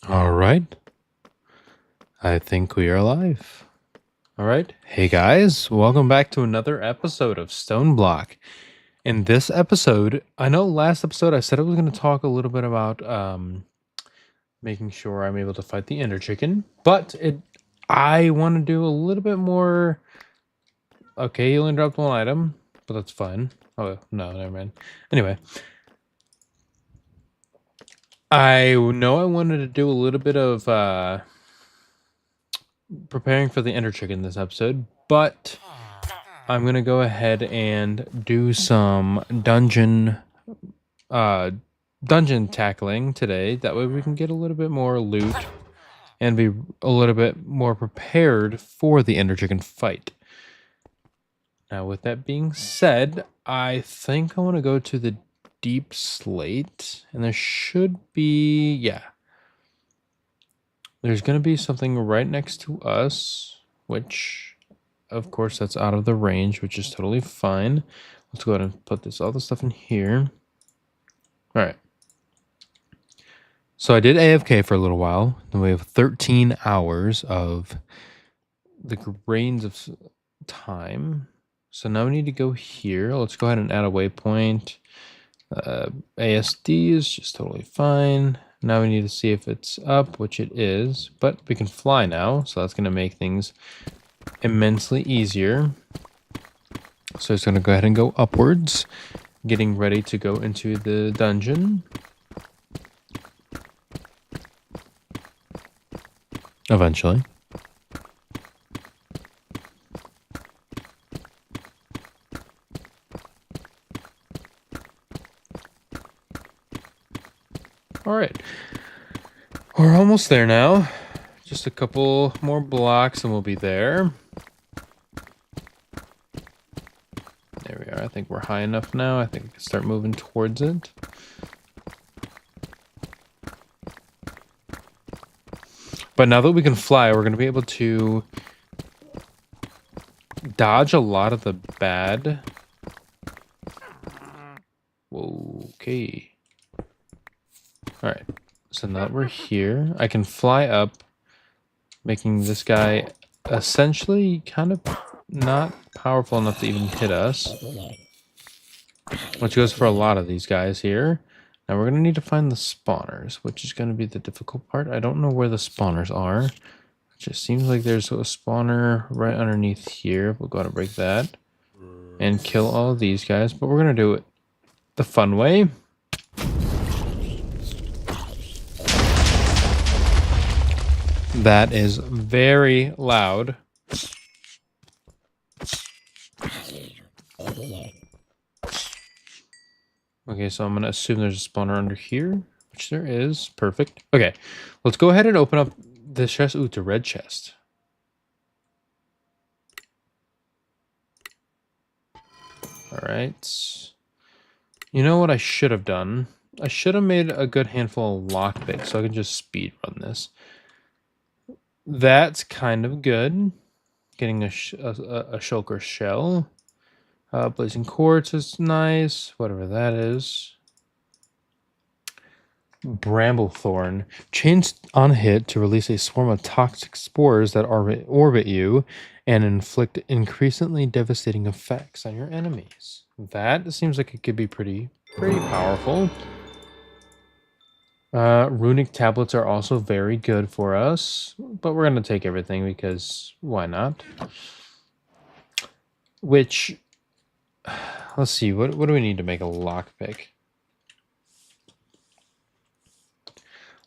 All right. I think we are live. All right. Hey guys, welcome back to another episode of Stoneblock. In this episode, I know last episode I said I was going to talk a little bit about making sure I'm able to fight the Ender Chicken, but I want to do a little bit more. Okay, he only dropped one item, but that's fine. Oh no, never mind. Anyway, I know I wanted to do a little bit of preparing for the Ender Chicken this episode, but I'm gonna go ahead and do some dungeon tackling today. That way we can get a little bit more loot and be a little bit more prepared for the Ender Chicken fight. Now, with that being said, I think I want to go to the Deep Slate, and there should be, yeah, there's gonna be something right next to us, which, of course, that's out of the range, which is totally fine. Let's go ahead and put all this stuff in here. All right. So I did AFK for a little while. Then we have 13 hours of the grains of time. So now we need to go here. Let's go ahead and add a waypoint. ASD is just totally fine. Now we need to see if it's up, which it is. But we can fly now, so that's going to make things immensely easier. So it's going to go ahead and go upwards, getting ready to go into the dungeon. Eventually. All right. We're almost there now. Just a couple more blocks and we'll be there. There we are. I think we're high enough now. I think we can start moving towards it. But now that we can fly, we're going to be able to dodge a lot of the bad. Okay. All right. So now that we're here, I can fly up, making this guy essentially kind of not powerful enough to even hit us. Which goes for a lot of these guys here. Now we're going to need to find the spawners, which is going to be the difficult part. I don't know where the spawners are. It just seems like there's a spawner right underneath here. We'll go ahead and break that and kill all of these guys. But we're going to do it the fun way. That is very loud. Okay, so I'm going to assume there's a spawner under here, which there is. Perfect. Okay, let's go ahead and open up this chest. Ooh, it's a red chest. All right. You know what I should have done? I should have made a good handful of lockpicks so I can just speed run this. That's kind of good. Getting a shulker shell. Blazing quartz is nice. Whatever that is. Bramblethorn. Chains on hit to release a swarm of toxic spores that orbit you and inflict increasingly devastating effects on your enemies. That seems like it could be pretty powerful. Runic tablets are also very good for us, but we're going to take everything because why not? Which, let's see, what do we need to make a lockpick?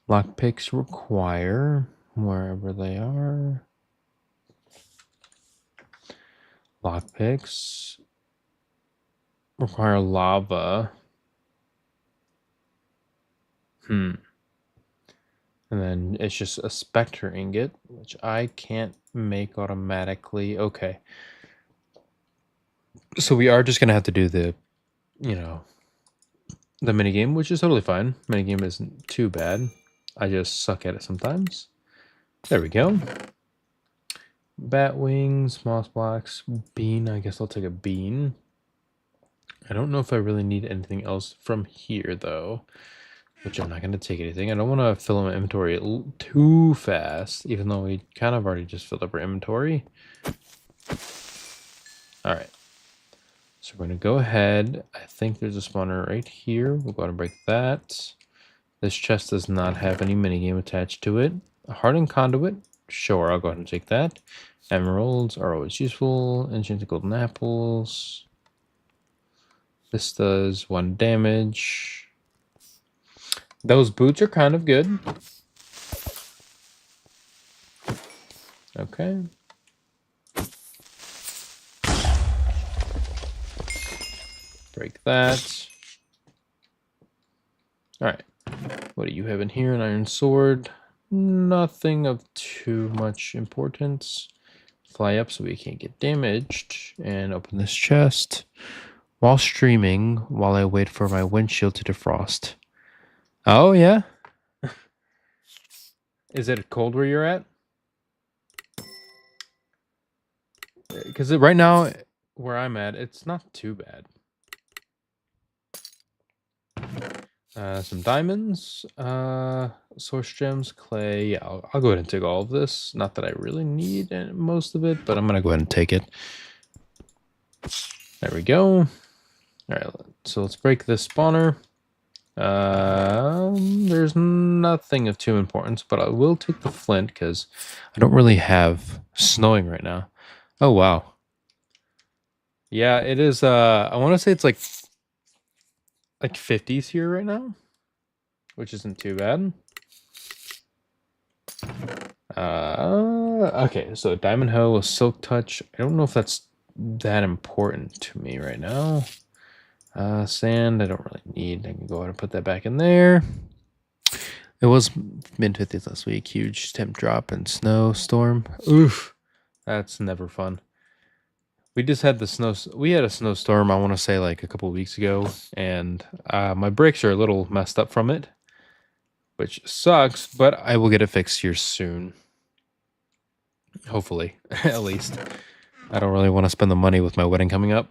Lockpicks require, wherever they are, lockpicks require lava. And then it's just a specter ingot, which I can't make automatically. Okay. So we are just going to have to do the, the minigame, which is totally fine. Minigame isn't too bad. I just suck at it sometimes. There we go. Bat wings, moss blocks, bean. I guess I'll take a bean. I don't know if I really need anything else from here, though. which I'm not going to take anything. I don't want to fill my inventory too fast, even though we kind of already just filled up our inventory. All right. So we're going to go ahead. I think there's a spawner right here. We'll go ahead and break that. This chest does not have any minigame attached to it. A hardened conduit. Sure, I'll go ahead and take that. Emeralds are always useful. Enchanted golden apples. This does 1 damage. Those boots are kind of good. Okay. Break that. Alright. What do you have in here? An iron sword. Nothing of too much importance. Fly up so we can't get damaged. And open this chest. While streaming, while I wait for my windshield to defrost. Oh, yeah? Is it cold where you're at? Because right now, where I'm at, it's not too bad. Some diamonds, source gems, clay. Yeah, I'll go ahead and take all of this. Not that I really need most of it, but I'm going to go ahead and take it. There we go. All right, so let's break this spawner. There's nothing of too importance, but I will take the flint because I don't really have snowing right now. Oh, wow. Yeah, it is. I want to say it's like 50s here right now, which isn't too bad. Okay, so diamond hoe with silk touch. I don't know if that's that important to me right now. Sand, I don't really need. I can go ahead and put that back in there. It was mid-50s last week. Huge temp drop and snowstorm. Oof, that's never fun. We just had the snow. We had a snowstorm, I want to say like a couple of weeks ago, and my brakes are a little messed up from it, which sucks, but I will get it fixed here soon. Hopefully, at least. I don't really want to spend the money with my wedding coming up.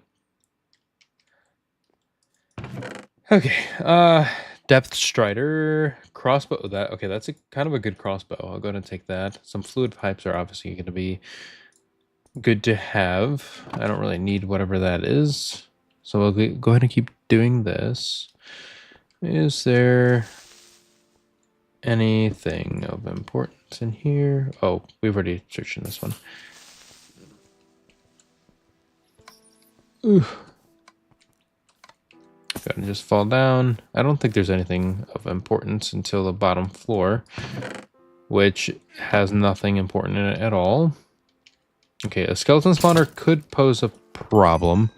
Okay, depth strider, crossbow. That's kind of a good crossbow. I'll go ahead and take that. Some fluid pipes are obviously going to be good to have. I don't really need whatever that is. So we'll go ahead and keep doing this. Is there anything of importance in here? Oh, we've already searched in this one. Ooh. Go ahead and just fall down. I don't think there's anything of importance until the bottom floor, which has nothing important in it at all. Okay, a skeleton spawner could pose a problem.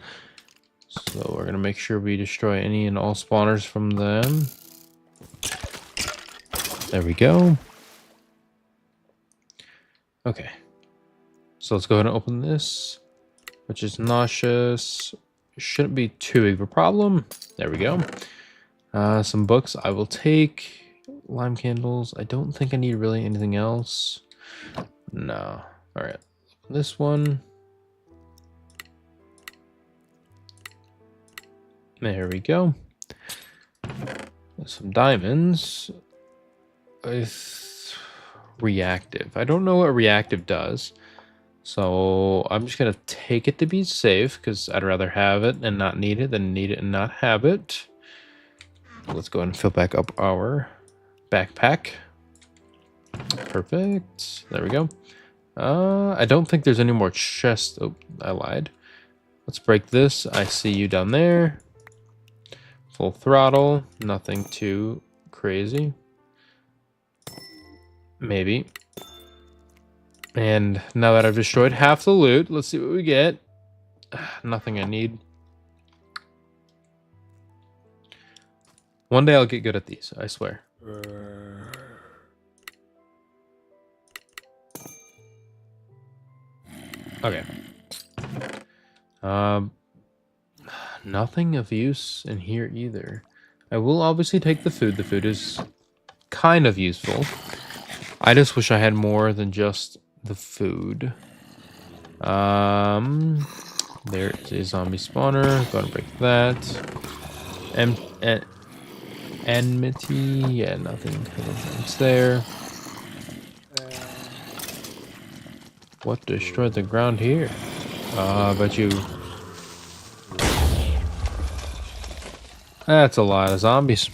So we're going to make sure we destroy any and all spawners from them. There we go. Okay. So let's go ahead and open this, which is nauseous. Shouldn't be too big of a problem. There we go. Some books I will take. Lime candles. I don't think I need really anything else. No. All right. This one. There we go. Some diamonds. Reactive. I don't know what reactive does. So I'm just going to take it to be safe because I'd rather have it and not need it than need it and not have it. Let's go ahead and fill back up our backpack. Perfect. There we go. I don't think there's any more chests. Oh, I lied. Let's break this. I see you down there. Full throttle. Nothing too crazy. Maybe. And now that I've destroyed half the loot, let's see what we get. Nothing I need. One day I'll get good at these, I swear. Okay. Nothing of use in here either. I will obviously take the food. The food is kind of useful. I just wish I had more than just the food. There is a zombie spawner. Go ahead and break that. And enmity. Yeah, nothing's there. What destroyed the ground here? But you... That's a lot of zombies.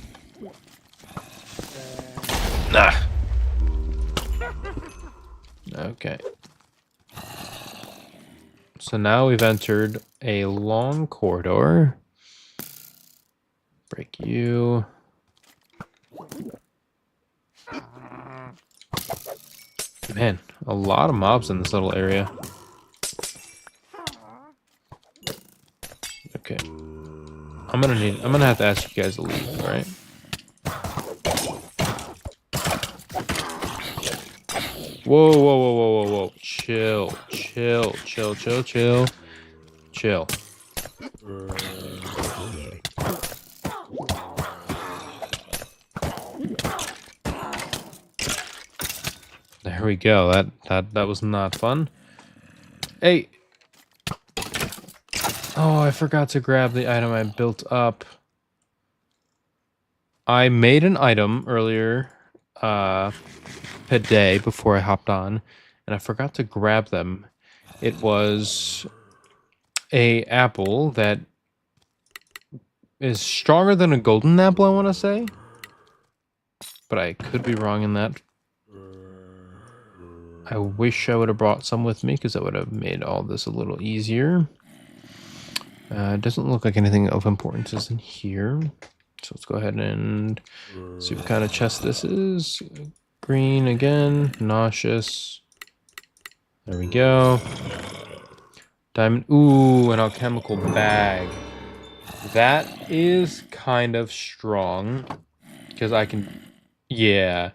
Nah. Okay. So now we've entered a long corridor. Break you. Man, a lot of mobs in this little area. Okay. I'm gonna have to ask you guys to leave, alright? Whoa, whoa, whoa, whoa, whoa, whoa. Chill. There we go. That was not fun. Hey. Oh, I forgot to grab the item I built up. I made an item earlier today before I hopped on, and I forgot to grab them. It was a apple that is stronger than a golden apple, I want to say. But I could be wrong in that. I wish I would have brought some with me, because that would have made all this a little easier. It doesn't look like anything of importance is in here. So let's go ahead and see what kind of chest this is. Green again. Nauseous. There we go. Diamond. Ooh, an alchemical bag. That is kind of strong. Because I can... Yeah.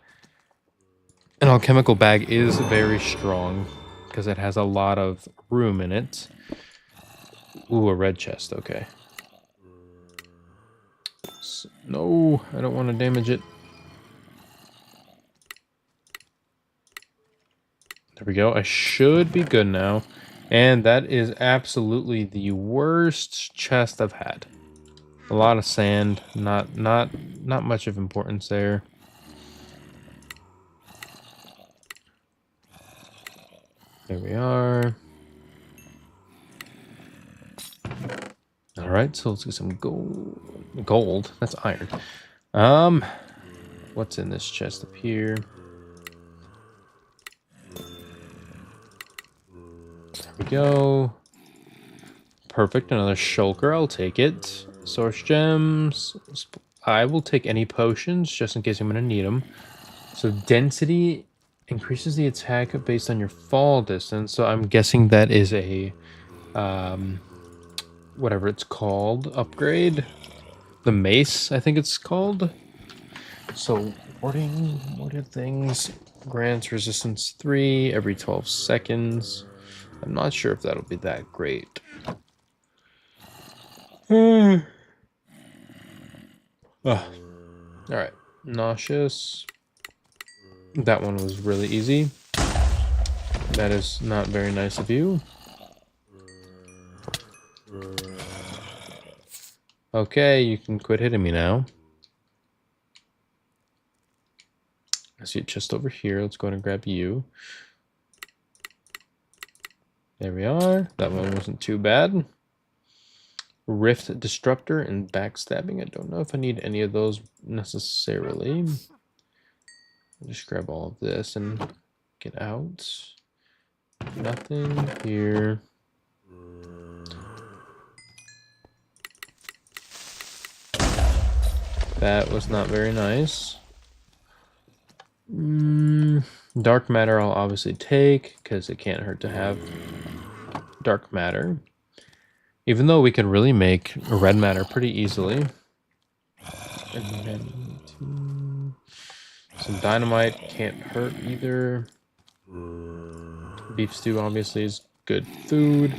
An alchemical bag is very strong. Because it has a lot of room in it. Ooh, a red chest. Okay. No, I don't want to damage it. There we go. I should be good now. And that is absolutely the worst chest I've had. A lot of sand. Not much of importance there. There we are. Alright, so let's get some gold. That's iron. What's in this chest up here? There we go. Perfect, another shulker, I'll take it. Source gems. I will take any potions, just in case I'm going to need them. So density increases the attack based on your fall distance. So I'm guessing that is a... whatever it's called, upgrade. The mace, I think it's called. So, warded things grants resistance 3 every 12 seconds. I'm not sure if that'll be that great. Alright. Nauseous. That one was really easy. That is not very nice of you. Okay, you can quit hitting me now. I see it just over here. Let's go ahead and grab you. There we are. That one wasn't too bad. Rift Disruptor and Backstabbing. I don't know if I need any of those necessarily. I'll just grab all of this and get out. Nothing here. That was not very nice. Dark matter I'll obviously take, because it can't hurt to have dark matter. Even though we could really make red matter pretty easily. And then some dynamite can't hurt either. Beef stew obviously is good food.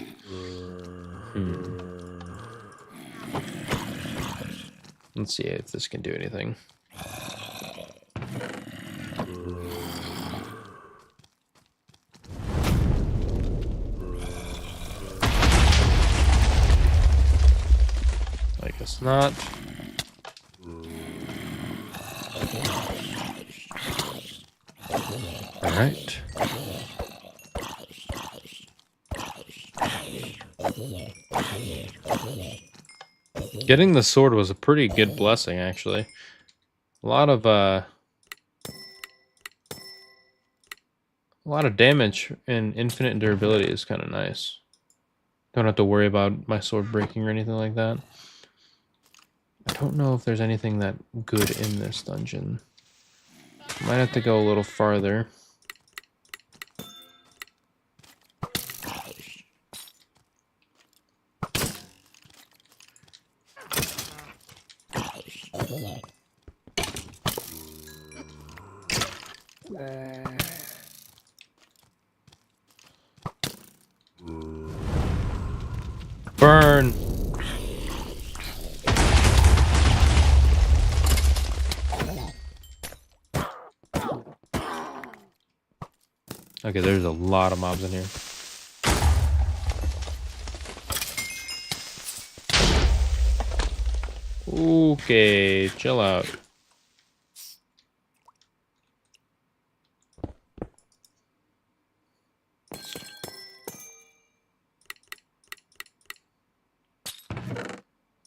Let's see if this can do anything. I guess not. All right. Getting the sword was a pretty good blessing, actually. A lot of damage and infinite durability is kind of nice. Don't have to worry about my sword breaking or anything like that. I don't know if there's anything that good in this dungeon. Might have to go a little farther. Burn! Okay, there's a lot of mobs in here. Okay, chill out.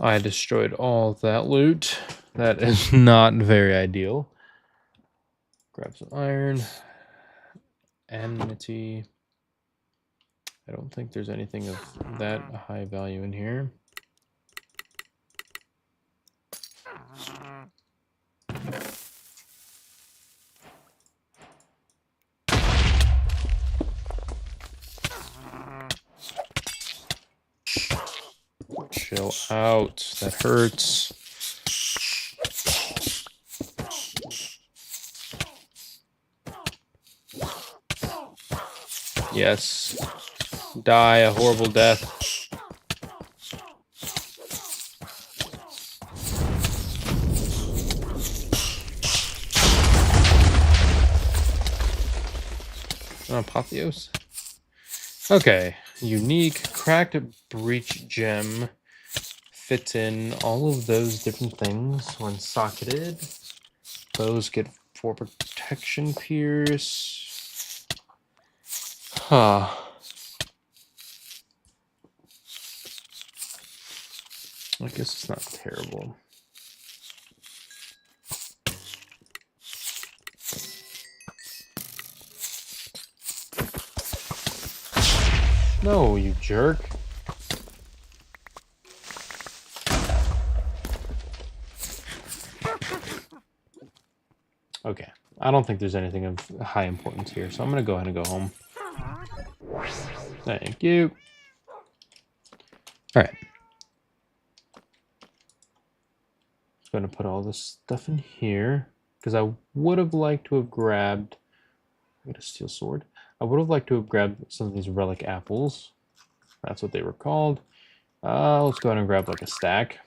I destroyed all of that loot. That is not very ideal. Grab some iron. Enmity. I don't think there's anything of that high value in here. Chill out. That hurts. Yes. Die a horrible death. Apotheos. Okay. Unique cracked breach gem. Fits in all of those different things when socketed. Those get 4 protection pierce. Huh. I guess it's not terrible. No, you jerk. Okay, I don't think there's anything of high importance here, so I'm gonna go ahead and go home. Thank you. All right. Just gonna put all this stuff in here because I would have liked to have grabbed. I got a steel sword. I would have liked to have grabbed some of these relic apples. That's what they were called. Let's go ahead and grab like a stack.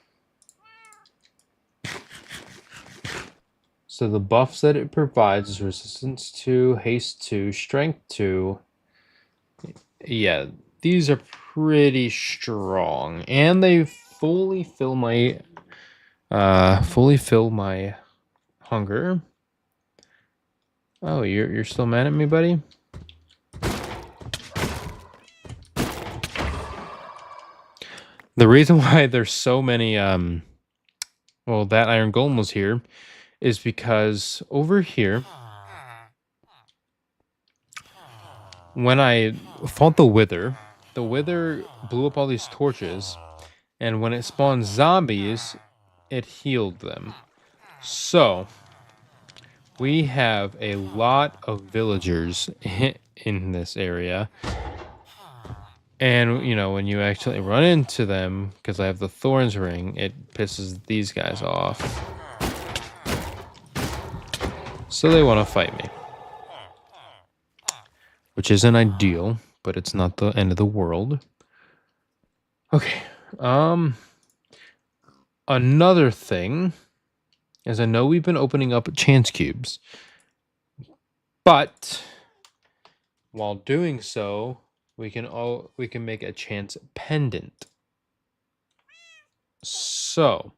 So the buffs that it provides is resistance 2, haste 2, strength 2. Yeah, these are pretty strong, and they fully fill my hunger. Oh, you're still mad at me, buddy? The reason why there's so many well, that iron golem was here is because over here, when I fought the wither blew up all these torches, and when it spawned zombies, it healed them. So we have a lot of villagers in this area. And, you know, when you actually run into them, because I have the Thorns Ring, it pisses these guys off. So they want to fight me. Which isn't ideal, but it's not the end of the world. Okay. Another thing is I know we've been opening up chance cubes. But while doing so, we can make a chance pendant. So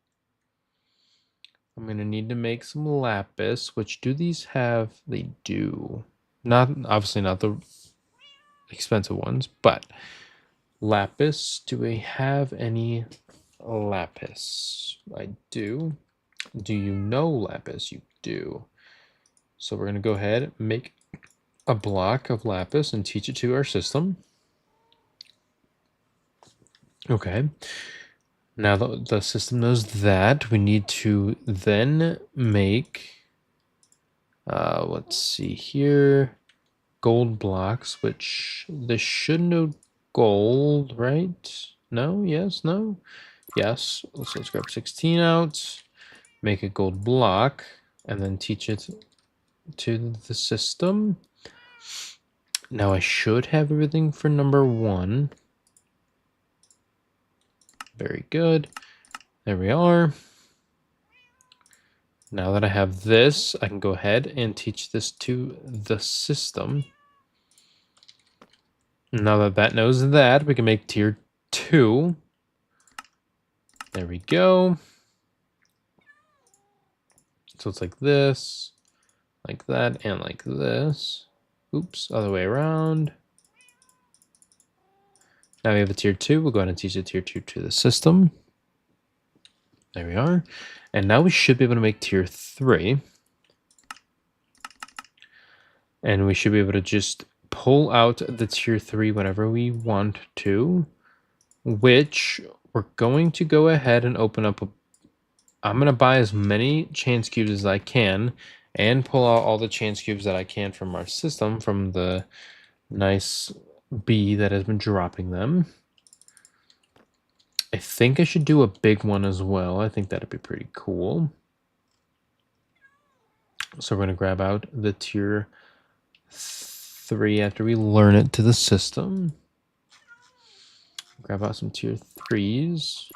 I'm going to need to make some lapis, which do these have? They do. Not, obviously not the expensive ones, but lapis. Do we have any lapis? I do. Do you know lapis? You do. So we're going to go ahead, make a block of lapis and teach it to our system. Okay. Now that the system knows that, we need to then make, let's see here, gold blocks, which this should know gold, right? No? Yes? No? Yes. So let's grab 16 out, make a gold block, and then teach it to the system. Now I should have everything for number 1. Very good. There we are. Now that I have this, I can go ahead and teach this to the system. Now that that knows that, we can make tier 2. There we go. So it's like this, like that, and like this. Oops, other way around. Now we have a tier 2. We'll go ahead and teach the tier 2 to the system. There we are. And now we should be able to make tier 3. And we should be able to just pull out the tier 3 whenever we want to, which we're going to go ahead and open up. I'm going to buy as many chance cubes as I can and pull out all the chance cubes that I can from our system, from the nice bee that has been dropping them. I think I should do a big one as well. I think that'd be pretty cool. So we're going to grab out the tier 3 after we learn it to the system. Grab out some tier 3s.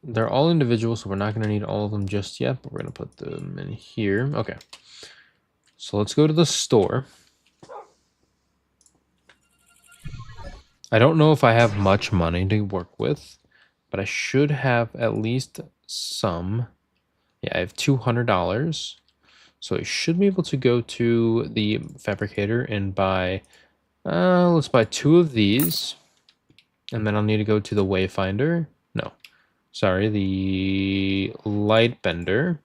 They're all individual, so we're not going to need all of them just yet, but we're going to put them in here. Okay. So let's go to the store. I don't know if I have much money to work with, but I should have at least some. Yeah, I have $200. So I should be able to go to the fabricator and buy, let's buy 2 of these. And then I'll need to go to the wayfinder. No, sorry, the light bender.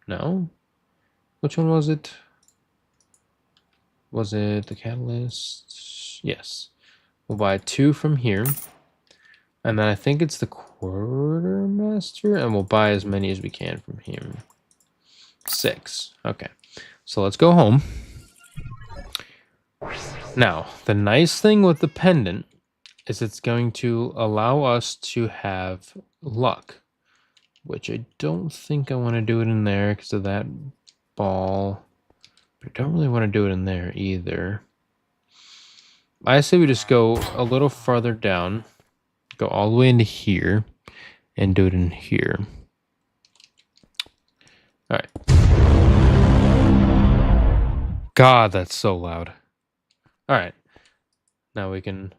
No, which one was it? Was it the catalyst? Yes. We'll buy 2 from here. And then I think it's the quartermaster, and we'll buy as many as we can from him. 6. Okay. So let's go home. Now, the nice thing with the pendant is it's going to allow us to have luck, which I don't think I want to do it in there because of that ball. But I don't really want to do it in there either. I say we just go a little farther down, go all the way into here, and do it in here. All right. God, that's so loud. All right. Now we can...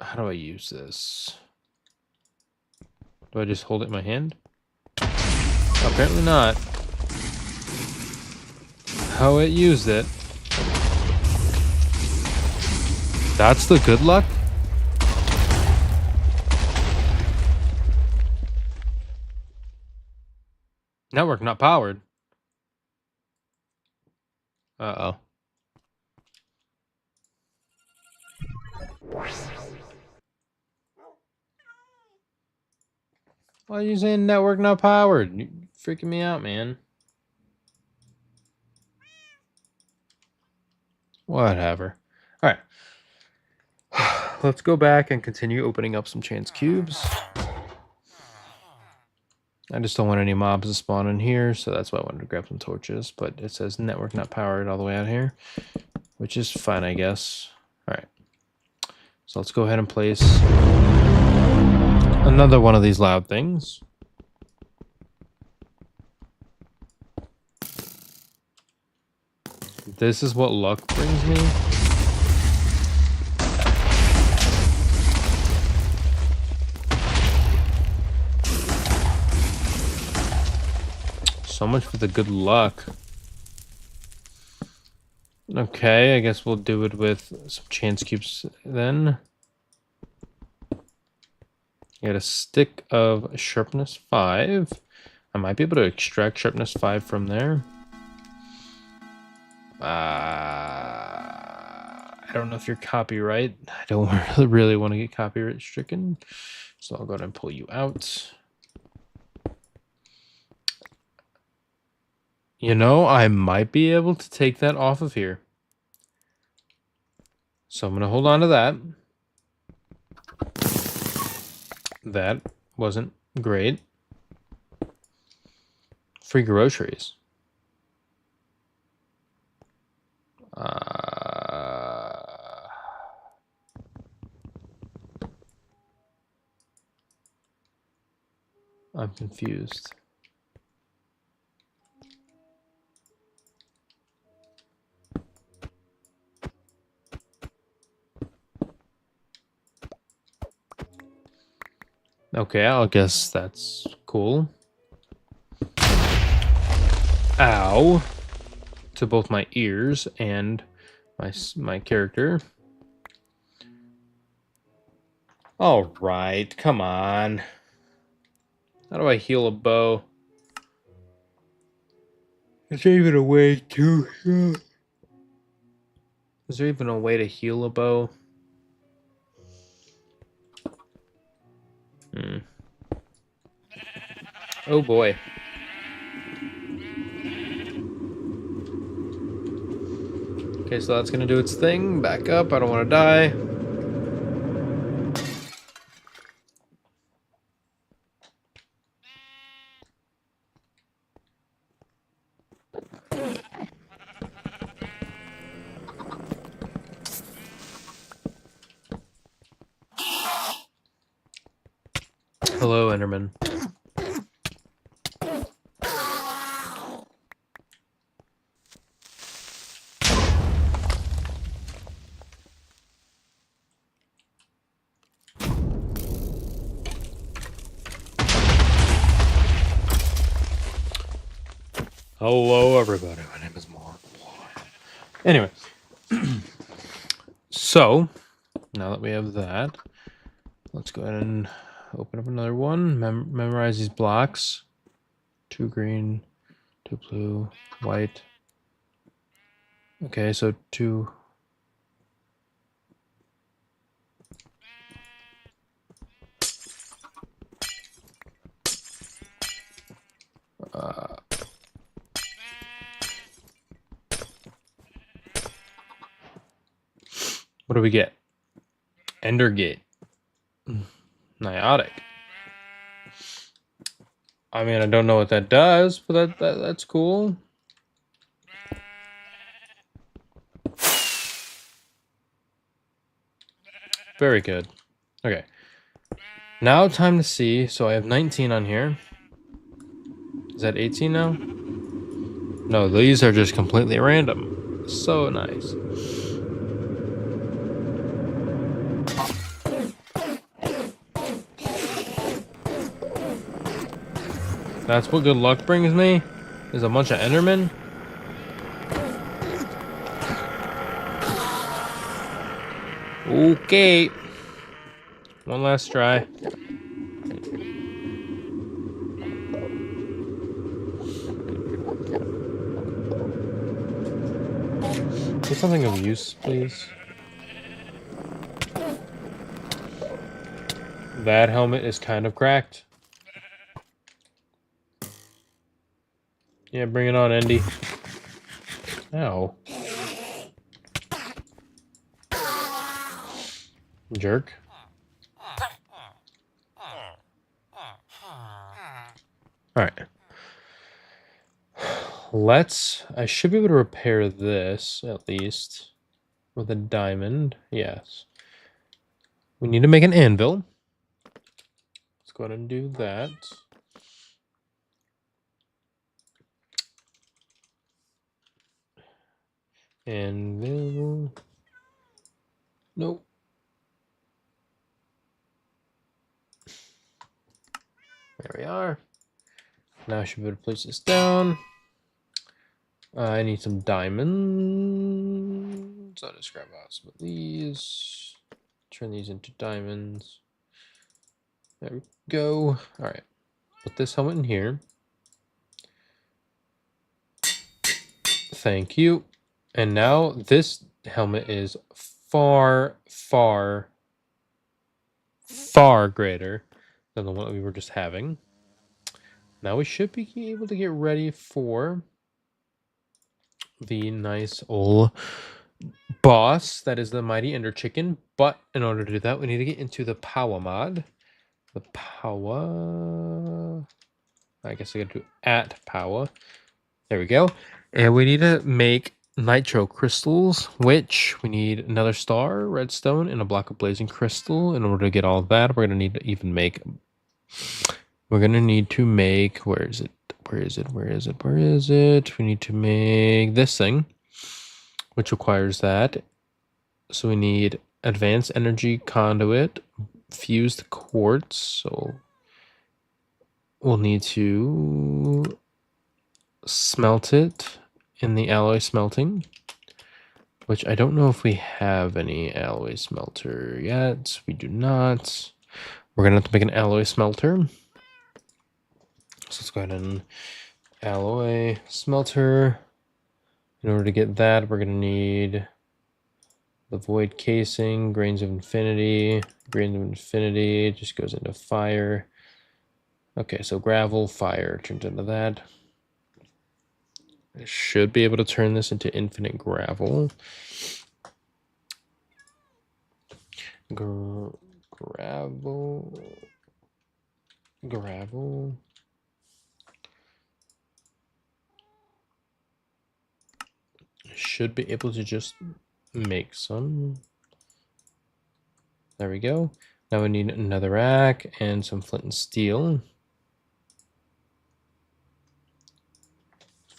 How do I use this? Do I just hold it in my hand? Apparently not. How it used it. That's the good luck? Network not powered. Uh-oh. Why are you saying network not powered? You're freaking me out, man. Whatever. All right. Let's go back and continue opening up some chance cubes. I just don't want any mobs to spawn in here, so that's why I wanted to grab some torches. But it says network not powered all the way out here, which is fine, I guess. All right. So let's go ahead and place another one of these loud things. This is what luck brings me. So much for the good luck. Okay, I guess we'll do it with some chance cubes then. Get a stick of sharpness 5. I might be able to extract sharpness 5 from there. I don't know if you're copyright. I don't really want to get copyright stricken. So I'll go ahead and pull you out. You know, I might be able to take that off of here. So I'm going to hold on to that. That wasn't great. Free groceries. I'm confused. Okay, I'll guess that's cool. Ow. To both my ears and my character. All right, come on. How do I heal a bow? Is there even a way to... Is there even a way to heal a bow? Oh boy. Okay, so that's gonna do its thing. Back up, I don't want to die. Hello, Enderman. Hello, everybody. My name is Mark. Anyway, so now that we have that, let's go ahead and open up another one. Memorize these blocks. 2 green, 2 blue, white. Okay, so 2. What do we get? Ender Gate. Niotic. I mean, I don't know what that does, but that's cool. Very good. Okay. Now time to see. So I have 19 on here. Is that 18 now? No, these are just completely random. So nice. That's what good luck brings me? Is a bunch of Endermen? Okay. One last try. Get something of use, please. That helmet is kind of cracked. Yeah, bring it on, Andy. Ow. Jerk. Alright. I should be able to repair this, at least. With a diamond. Yes. We need to make an anvil. Let's go ahead and do that. Anvil. Nope. There we are. Now I should be able to place this down. I need some diamonds. I'll just grab out some of these. Turn these into diamonds. There we go. All right. Put this helmet in here. Thank you. And now this helmet is far, far, far greater than the one that we were just having. Now we should be able to get ready for the nice old boss that is the mighty ender chicken. But in order to do that, we need to get into the power mod. The power, I guess I gotta do at power. There we go. And we need to make nitro crystals, which we need another star, redstone, and a block of blazing crystal. In order to get all of that, we're gonna need to even make. We're gonna need to make. Where is it? Where is it? Where is it? Where is it? We need to make this thing, which requires that. So we need advanced energy conduit, fused quartz. So we'll need to smelt it in the alloy smelting, which I don't know if we have any alloy smelter yet. We do not. We're gonna have to make an alloy smelter. So let's go ahead and alloy smelter. In order to get that, we're gonna need the void casing, grains of infinity. Grains of infinity just goes into fire. Okay, so gravel, fire turns into that. I should be able to turn this into infinite gravel. Gravel. Should be able to just make some. There we go. Now we need another rack and some flint and steel.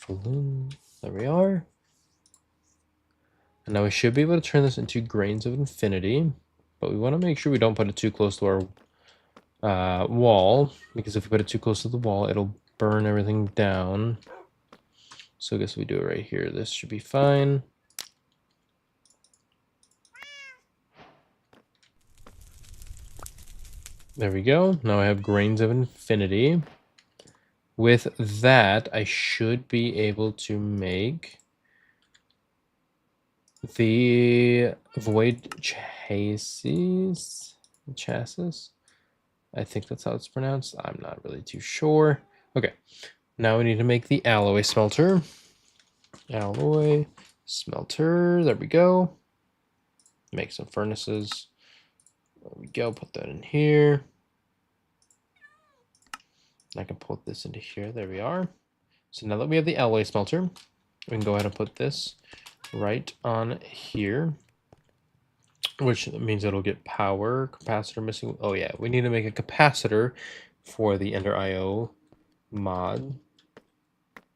There we are. And now we should be able to turn this into grains of infinity, but we want to make sure we don't put it too close to our wall, because if we put it too close to the wall, it'll burn everything down. So I guess we do it right here. This should be fine. There we go. Now I have grains of infinity. With that, I should be able to make the void chassis. I think that's how it's pronounced. I'm not really too sure. Okay. Now we need to make the alloy smelter. Alloy smelter. There we go. Make some furnaces. There we go. Put that in here. I can put this into here. There we are. So now that we have the alloy smelter, we can go ahead and put this right on here, which means it'll get power. Capacitor missing. Oh yeah, we need to make a capacitor for the Ender IO mod.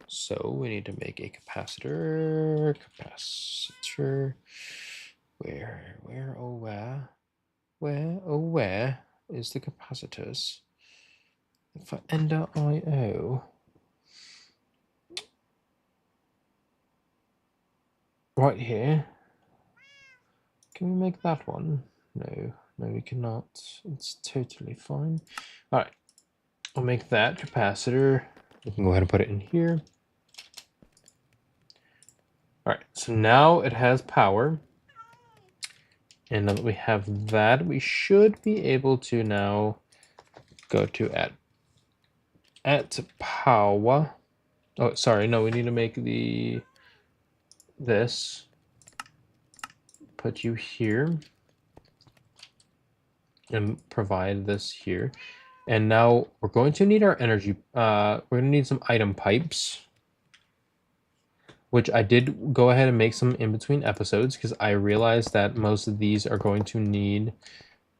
So we need to make a capacitor. Where is the capacitors for Ender IO? Right here. Can we make that one? No, we cannot. It's totally fine. All right, I'll make that capacitor. We can go ahead and put it in here. All right, so now it has power. And now that we have that, we should be able to now go to add to power. Oh, sorry, no, we need to make this. Put you here. And provide this here. And now we're going to need our energy. We're going to need some item pipes, which I did go ahead and make some in between episodes because I realized that most of these are going to need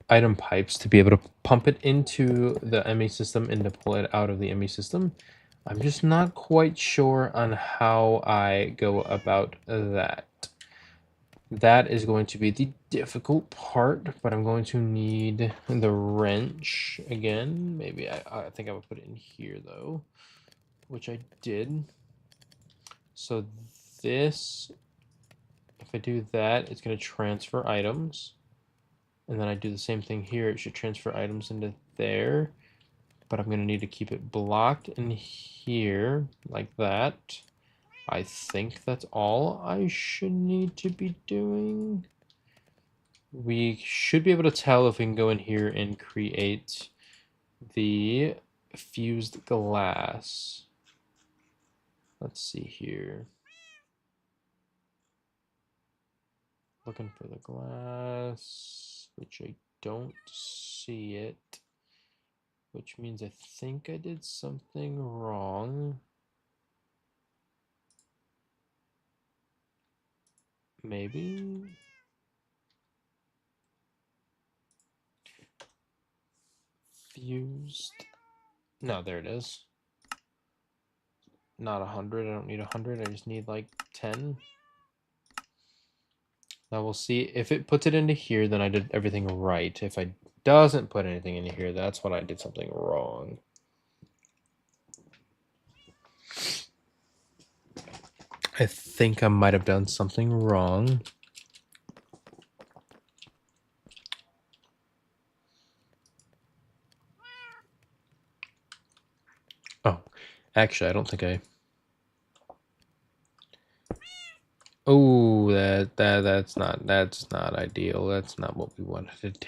item pipes to be able to pump it into the ME system and to pull it out of the ME system. I'm just not quite sure on how I go about that. That is going to be the difficult part, but I'm going to need the wrench again. Maybe I think I would put it in here though. which I did. So this, if I do that, it's going to transfer items. And then I do the same thing here. It should transfer items into there. But I'm going to need to keep it blocked in here like that. I think that's all I should need to be doing. We should be able to tell if we can go in here and create the fused glass. Let's see here. Looking for the glass, which I don't see it, which means I think I did something wrong. Maybe. Fused. No, there it is. Not 100. I don't need 100. I just need like 10. Now we'll see if it puts it into here, then I did everything right. If I doesn't put anything in here, that's when I did something wrong. I think I might have done something wrong. Oh, actually, I don't think I... Oh, that's not ideal. That's not what we wanted to do.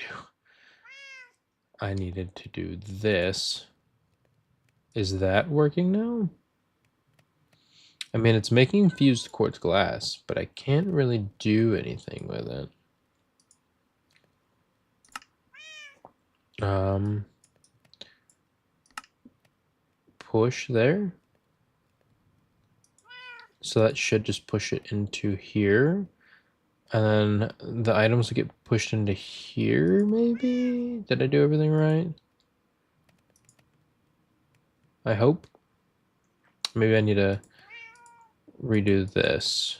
I needed to do this. Is that working now? I mean, it's making fused quartz glass, but I can't really do anything with it. Push there. So that should just push it into here. And then the items will get pushed into here, maybe? Did I do everything right? I hope. Maybe I need to redo this.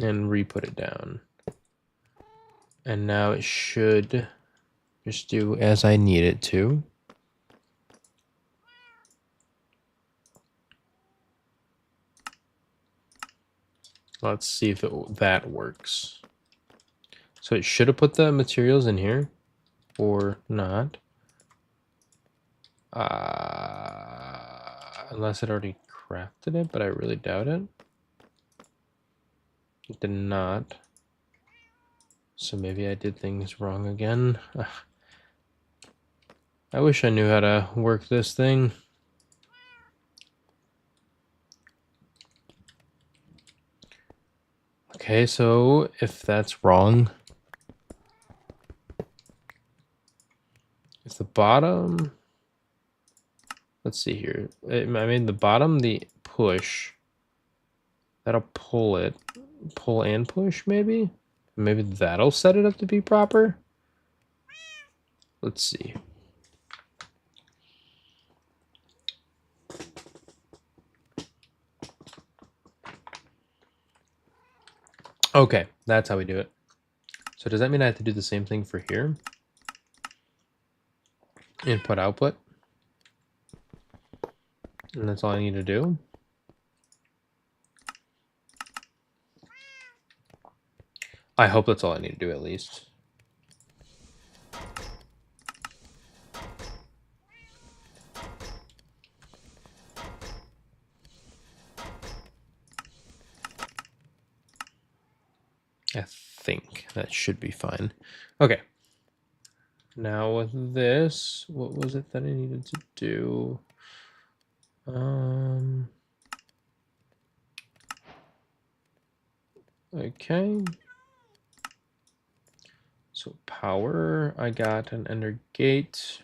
And re-put it down. And now it should just do as I need it to. Let's see if that works. So it should have put the materials in here, or not. Unless it already crafted it, but I really doubt it. It did not. So maybe I did things wrong again. I wish I knew how to work this thing. Okay, so if that's wrong, if the bottom, let's see here. I mean, the bottom, the push, that'll pull it. Pull and push, maybe? Maybe that'll set it up to be proper? Let's see. Okay, that's how we do it. So does that mean I have to do the same thing for here? Input, output. And that's all I need to do. I hope that's all I need to do at least. I think that should be fine. Okay. Now with this, what was it that I needed to do? Okay. So power, I got an ender gate.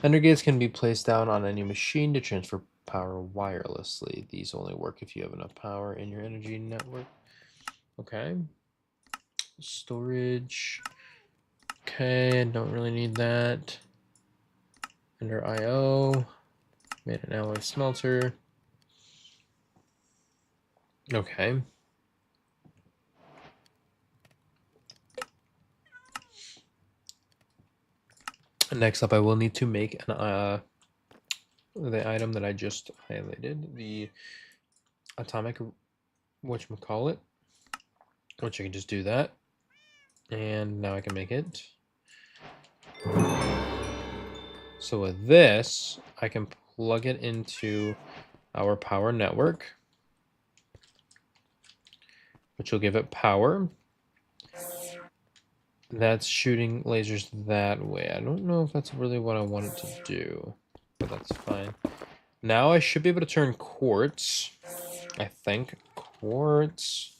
Ender gates can be placed down on any machine to transfer power wirelessly. These only work if you have enough power in your energy network. Okay. Storage. Okay, don't really need that. Ender IO. Made an alloy smelter. Okay. Next up, I will need to make an the item that I just highlighted, the atomic whatchamacallit, which I can just do that. And now I can make it. So with this, I can plug it into our power network, which will give it power. That's shooting lasers that way. I don't know if that's really what I wanted to do, but that's fine. Now I should be able to turn quartz. I think. Quartz.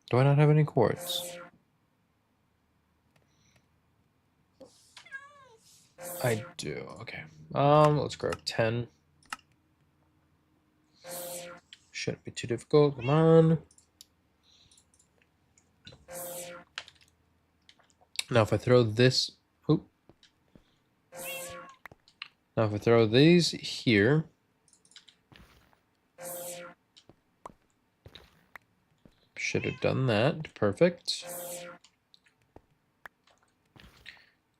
Do I not have any quartz? I do. Okay. Let's grab 10. Shouldn't be too difficult. Come on. Now if I throw this... Oop. Now if I throw these here... Should have done that. Perfect.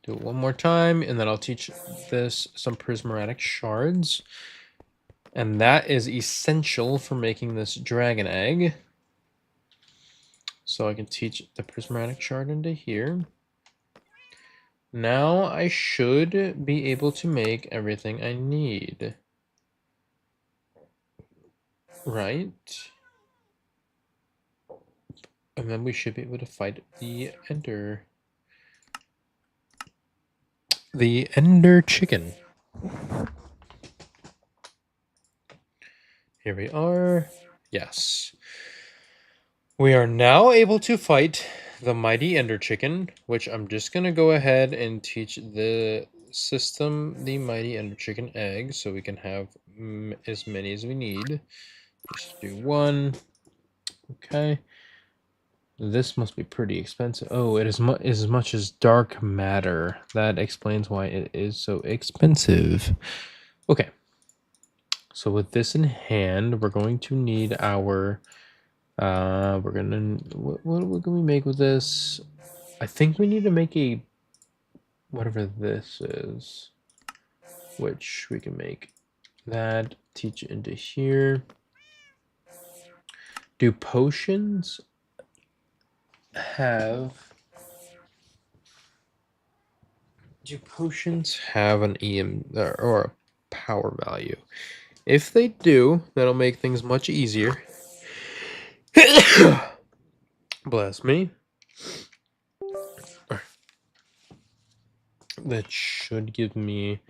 Do it one more time, and then I'll teach this some prismatic shards. And that is essential for making this dragon egg. So I can teach the prismatic shard into here. Now I should be able to make everything I need. Right? And then we should be able to fight the ender. The ender chicken. Here we are. Yes. We are now able to fight the mighty ender chicken, which I'm just going to go ahead and teach the system the mighty ender chicken egg so we can have as many as we need. Just do one. Okay. This must be pretty expensive. Oh, it is as much as dark matter. That explains why it is so expensive. Okay. So with this in hand, we're going to need our... we're gonna... What can we make with this? I think we need to make a... Whatever this is. Which we can make that. Teach it into here. Do potions have... Do potions have an EM or a power value? If they do, that'll make things much easier. Bless me. That should give me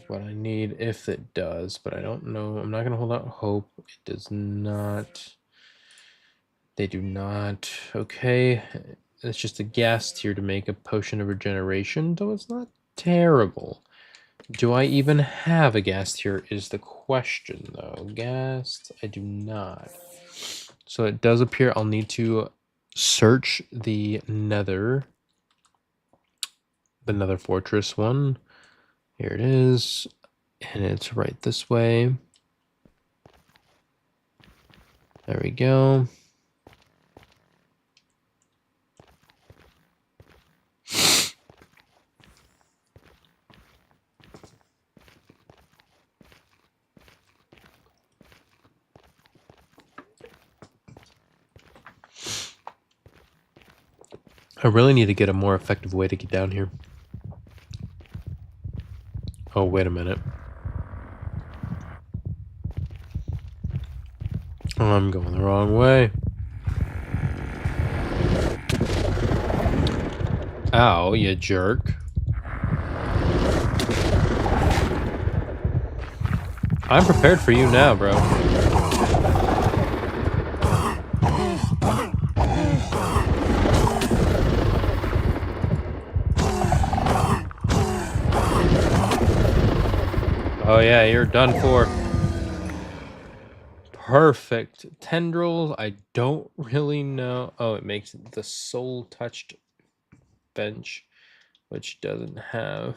what I need if it does, but I don't know. I'm not going to hold out hope. It does not. They do not. Okay. It's just a gas tier to make a potion of regeneration, though it's not terrible. Do I even have a gas tier is the question, though. Gas, I do not. So it does appear I'll need to search the nether fortress one. Here it is. And it's right this way. There we go. I really need to get a more effective way to get down here. Oh, wait a minute. I'm going the wrong way. Ow, you jerk. I'm prepared for you now, bro. Oh yeah, you're done for. Perfect. Tendrils, I don't really know. Oh, it makes the soul-touched bench, which doesn't have...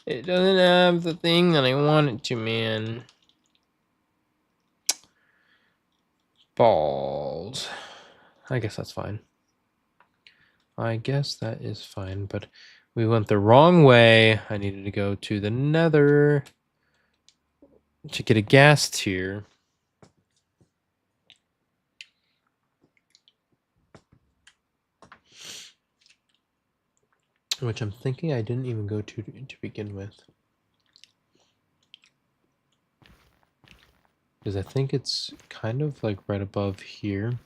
it doesn't have the thing that I want it to, man. Balls. I guess that's fine. I guess that is fine, but We went the wrong way. I needed to go to the nether to get a gas tier. Which I'm thinking I didn't even go to begin with. Because I think it's kind of like right above here.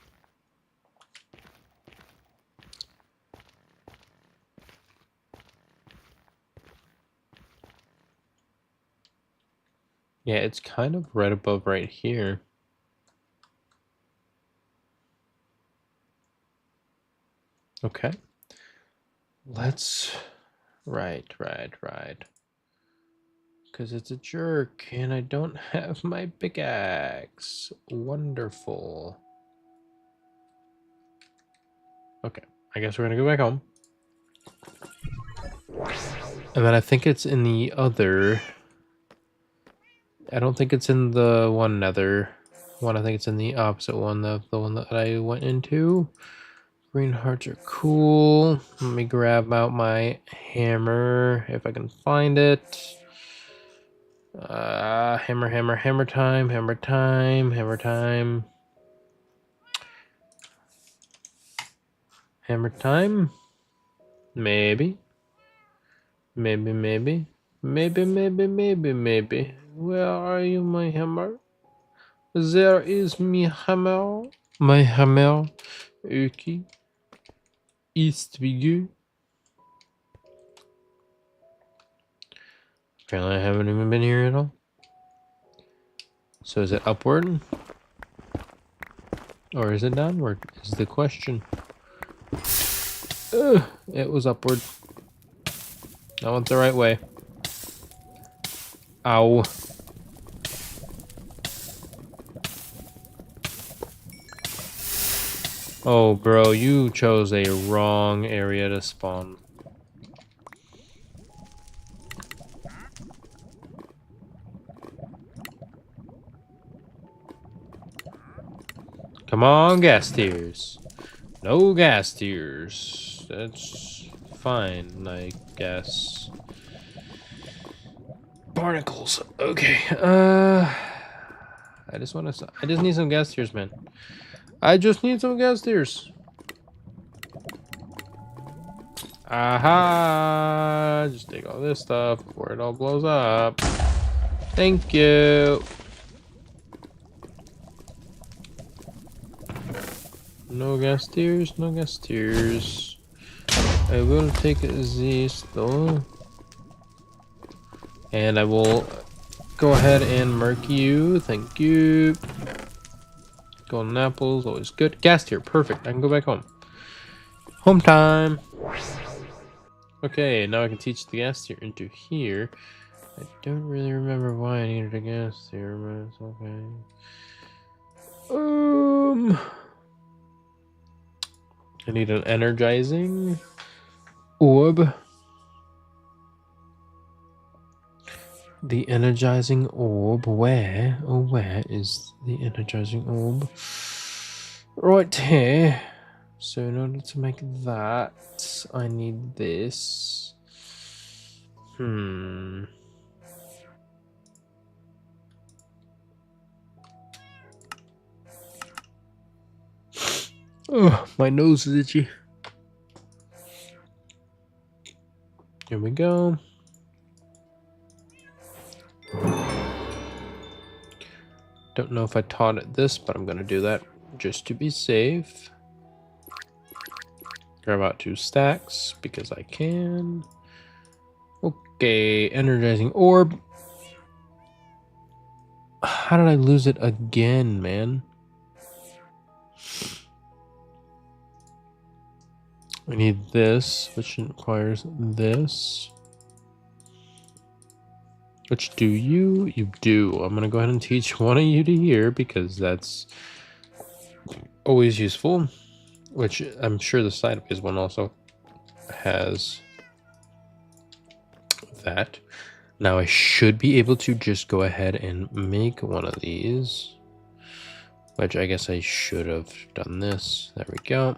Yeah, it's kind of right above right here. Okay. Let's... Right. Because it's a jerk, and I don't have my pickaxe. Wonderful. Okay, I guess we're gonna go back home. And then I think it's in the other... I don't think it's in the one nether one. I think it's in the opposite one, the one that I went into. Green hearts are cool. Let me grab out my hammer if I can find it. Hammer time. Hammer time? Maybe. Maybe. Where are you, my hammer? There is me hammer. My hammer. Okay. East we go. Apparently I haven't even been here at all. So is it upward? Or is it downward? Is the question. It was upward. I went the right way. Ow. Oh, bro, you chose a wrong area to spawn. Come on, gas tiers. No gas tiers. That's fine, I guess. Barnacles. Okay. I just need some gas tiers, man. I just need some gas tiers. Aha! Just take all this stuff before it all blows up. Thank you. No gas tiers, no gas tiers. I will take this though. And I will go ahead and mark you. Thank you. Golden apples, always good. Gas tier, perfect. I can go back home. Home time. Okay, now I can teach the gas tier into here. I don't really remember why I needed a gas tier, but it's okay. I need an energizing orb. The energizing orb, where? Oh, where is the energizing orb? Right here. So in order to make that, I need this. Oh, my nose is itchy. Here we go. Don't know if I taught it this, but I'm gonna do that just to be safe. Grab out 2 stacks because I can. Okay, energizing orb. How did I lose it again, man? I need this, which requires this. Which do you? You do. I'm gonna go ahead and teach one of you to here because that's always useful. Which I'm sure the sideways one also has that. Now I should be able to just go ahead and make one of these. Which I guess I should have done this. There we go.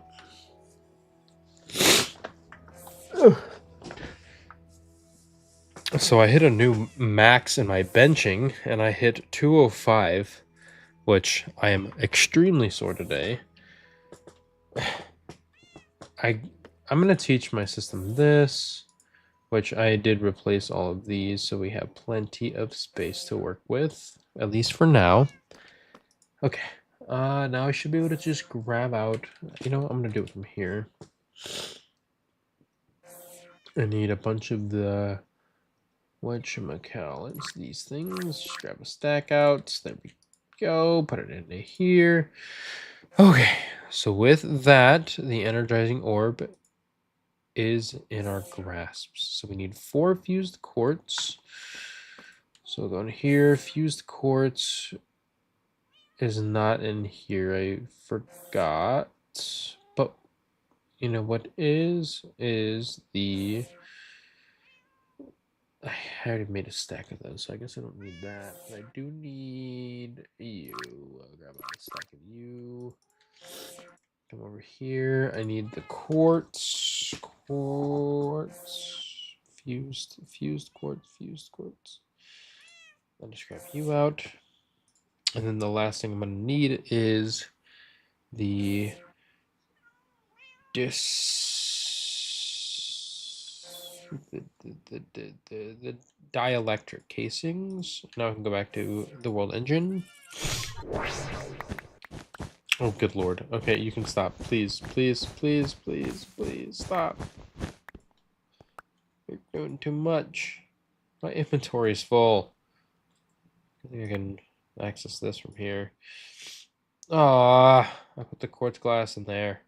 So I hit a new max in my benching, and I hit 205, which I am extremely sore today. I'm gonna teach my system this, which I did replace all of these, so we have plenty of space to work with, at least for now. Okay, now I should be able to just grab out, you know, I'm gonna do it from here. I need a bunch of the whatchamacallits, these things. Just grab a stack out. There we go. Put it into here. Okay, so with that, the energizing orb is in our grasps. So we need 4 fused quartz. So we'll go in here. Fused quartz is not in here. I forgot. But you know what is the... I already made a stack of those, so I guess I don't need that. But I do need you. I'll grab a stack of you. Come over here. I need the quartz. Quartz. Fused quartz. I'll just grab you out. And then the last thing I'm going to need is the the dielectric casings. Now I can go back to the world engine. Oh, good lord. Okay, you can stop. Please, please, please, please, please, stop. You're doing too much. My inventory is full. I think I can access this from here. Ah, I put the quartz glass in there.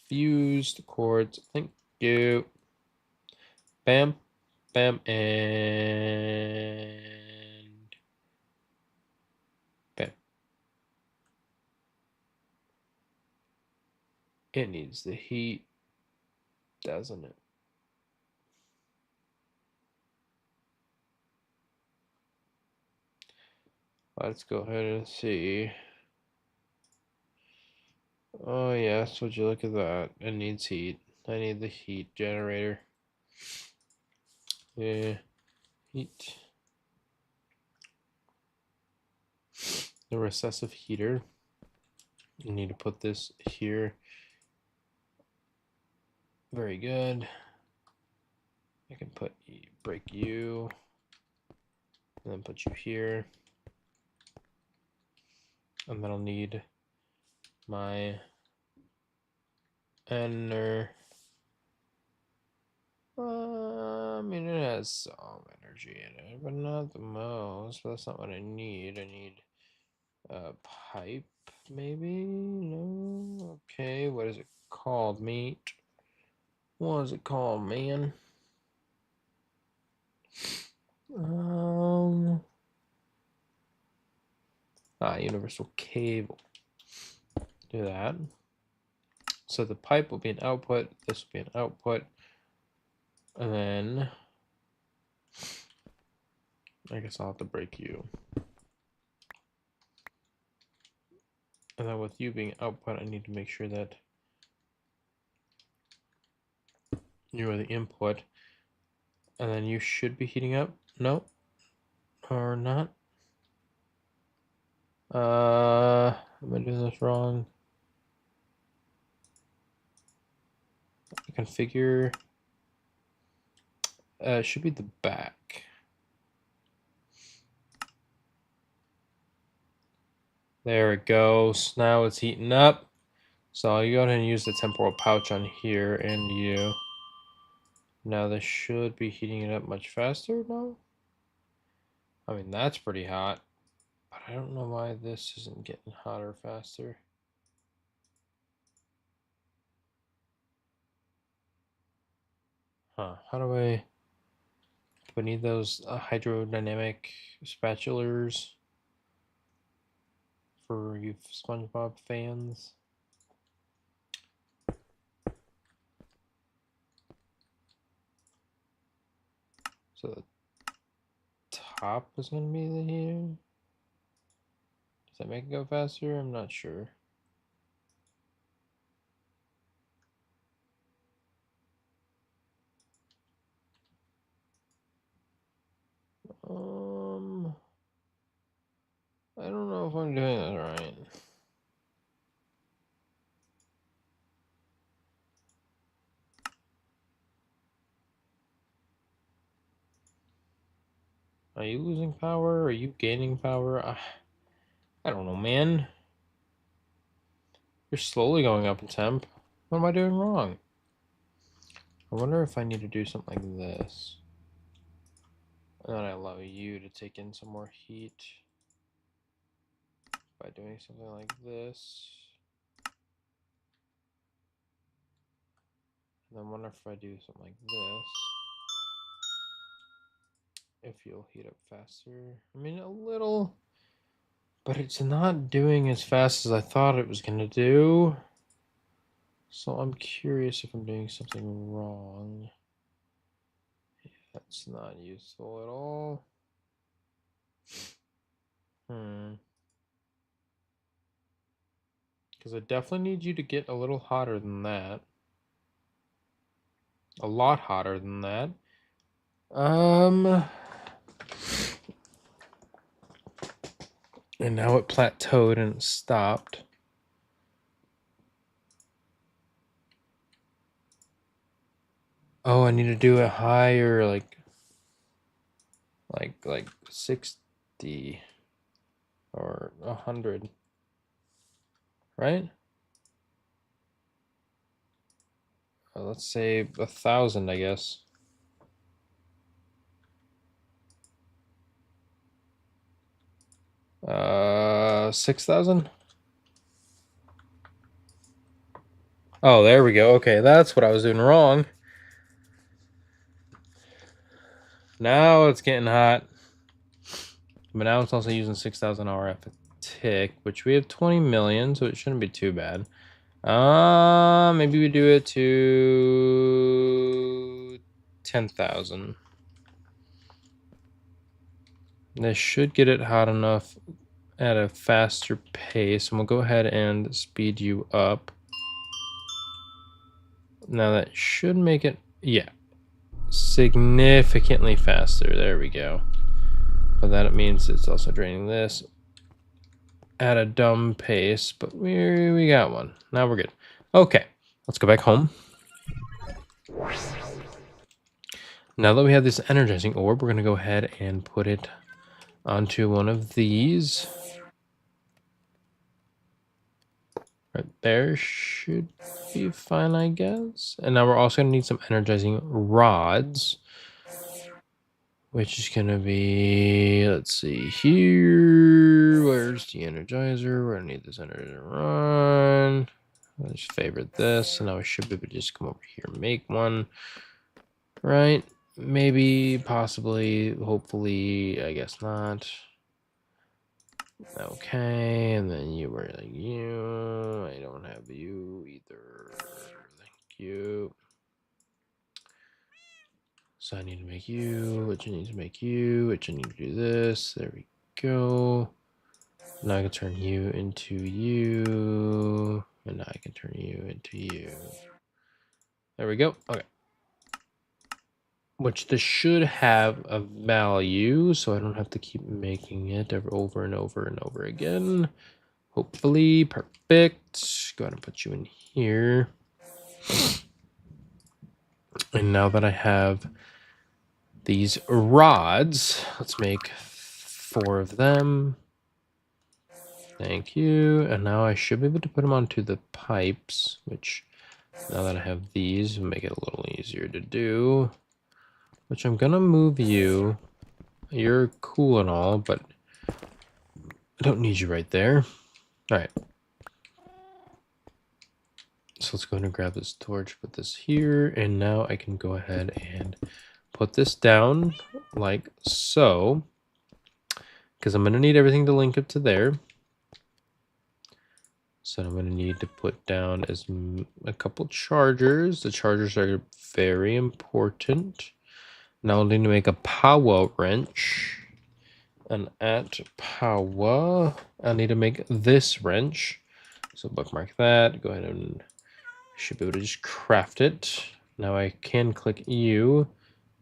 Fused quartz. Thank you. Bam, bam, and bam. It needs the heat, doesn't it? Let's go ahead and see. Oh yes, would you look at that? It needs heat. I need the heat generator. Yeah, heat. The recessive heater. You need to put this here. Very good. I can break you, and then put you here. And then I'll need my ender. I mean, it has some energy in it, but not the most. But that's not what I need. I need a pipe, maybe? No? Okay, what is it called, mate? What is it called, man? Universal cable. Do that. So the pipe will be an output, this will be an output, and then I guess I'll have to break you. And then with you being output, I need to make sure that you are the input. And then you should be heating up. No. Or not. Am I doing this wrong? Configure. It should be the back. There it goes. Now it's heating up. So I'll go ahead and use the temporal pouch on here and you. Now this should be heating it up much faster now. I mean, that's pretty hot. But I don't know why this isn't getting hotter faster. Huh, how do I need those hydrodynamic spatulars for you SpongeBob fans? So the top is going to be the heater? Does that make it go faster? I'm not sure. I don't know if I'm doing that right. Are you losing power? Are you gaining power? I don't know, man. You're slowly going up in temp. What am I doing wrong? I wonder if I need to do something like this. And then I allow you to take in some more heat by doing something like this. And then wonder if I do something like this, if you'll heat up faster. I mean, a little, but it's not doing as fast as I thought it was gonna do. So I'm curious if I'm doing something wrong. That's not useful at all. Because I definitely need you to get a little hotter than that. A lot hotter than that. And now it plateaued and it stopped. Oh, I need to do it higher, like 60 or 100, right? Let's say 1,000, I guess. 6,000. Oh, there we go. Okay, that's what I was doing wrong. Now it's getting hot. But now it's also using 6,000 RF a tick, which we have 20 million, so it shouldn't be too bad. Maybe we do it to 10,000. This should get it hot enough at a faster pace, and we'll go ahead and speed you up. Now that should make it, yeah, significantly faster. There we go. But that means it's also draining this at a dumb pace, but we got one. Now we're good. Okay, let's go back home. Now that we have this energizing orb, we're going to go ahead and put it onto one of these. Right there should be fine, I guess. And now we're also going to need some energizing rods, which is going to be, let's see here. Where's the energizer? We're going to need this energizer rod. Let's favorite this. And now we should be able to just come over here and make one. Right? Maybe, possibly, hopefully, I guess not. Okay, and then you were like, you. I don't have you either. Thank you. So I need to make you, which I need to make you, which I need to do this. There we go. Now I can turn you into you, and now I can turn you into you. There we go. Okay. Which this should have a value, so I don't have to keep making it over and over and over again. Hopefully, perfect. Go ahead and put you in here. And now that I have these rods, let's make 4 of them. Thank you. And now I should be able to put them onto the pipes, which now that I have these, will make it a little easier to do. Which I'm gonna move you. You're cool and all, but I don't need you right there. All right. So let's go ahead and grab this torch, put this here, and now I can go ahead and put this down like so, because I'm going to need everything to link up to there. So I'm going to need to put down a couple chargers. The chargers are very important. Now I'll need to make a power wrench. And at power, I need to make this wrench. So bookmark that. Go ahead and should be able to just craft it. Now I can click U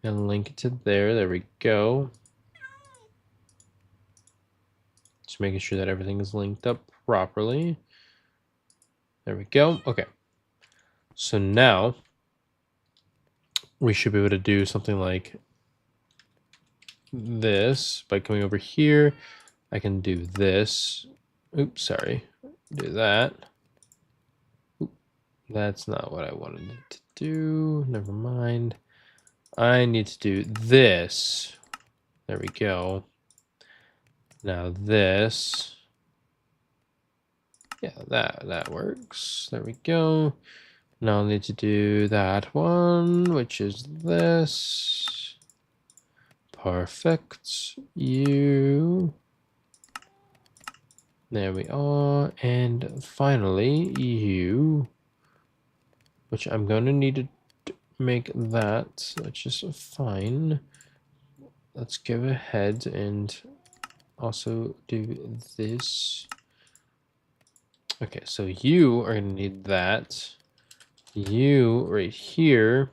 and link it to there. There we go. Just making sure that everything is linked up properly. There we go. Okay. So now we should be able to do something like this by coming over here. I can do this. Oops, sorry. Do that. Oop, that's not what I wanted it to do. Never mind. I need to do this. There we go. Now this. Yeah, that works. There we go. Now I'll need to do that one, which is this. Perfect. You. There we are. And finally, you. Which I'm going to need to make that, which is fine. Let's go ahead and also do this. Okay, so you are going to need that. You right here,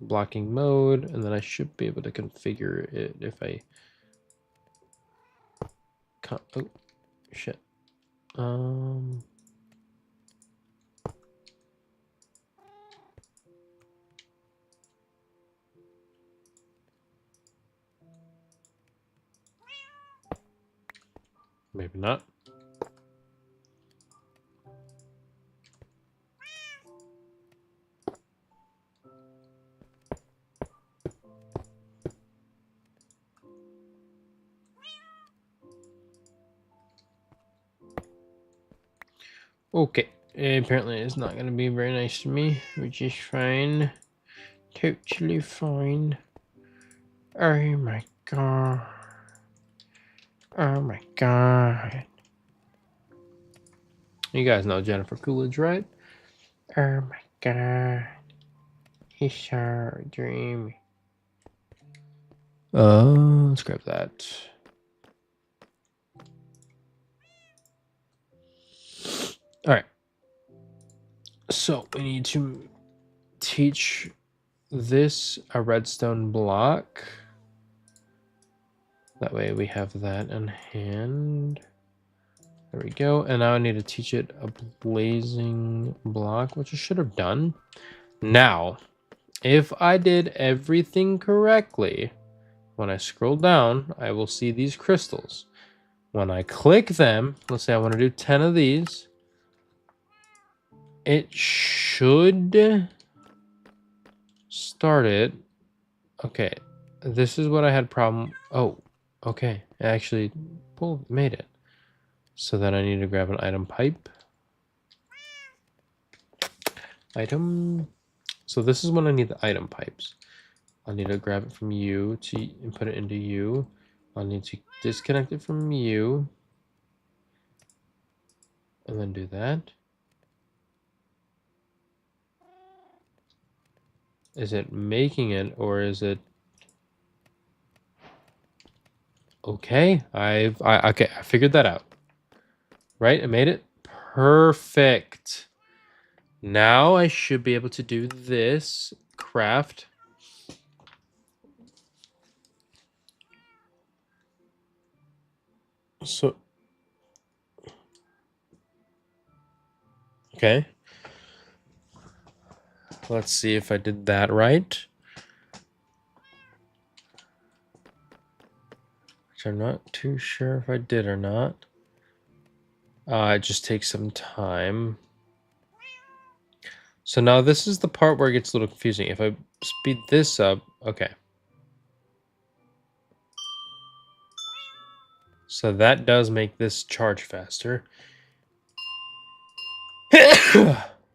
blocking mode, and then I should be able to configure it if I can't. Oh, shit. Maybe not. Okay, apparently it's not going to be very nice to me, which is fine. Totally fine. Oh my god. Oh my god. You guys know Jennifer Coolidge, right? Oh my god. He's so dreamy. Let's grab that. Alright. So we need to teach this a redstone block. That way we have that in hand. There we go. And now I need to teach it a blazing block, which I should have done. Now, if I did everything correctly, when I scroll down, I will see these crystals. When I click them, let's say I want to do 10 of these, it should start it. Okay, this is what I had problem. Oh, okay, I actually made it. So then I need to grab an item pipe. Item. So this is when I need the item pipes. I'll need to grab it from you and put it into you. I'll need to disconnect it from you. And then do that. Is it making it or is it okay? Okay, I figured that out. Right? I made it perfect. Now I should be able to do this craft. So okay. Let's see if I did that right. Which I'm not too sure if I did or not. It just takes some time. So now this is the part where it gets a little confusing. If I speed this up, okay. So that does make this charge faster.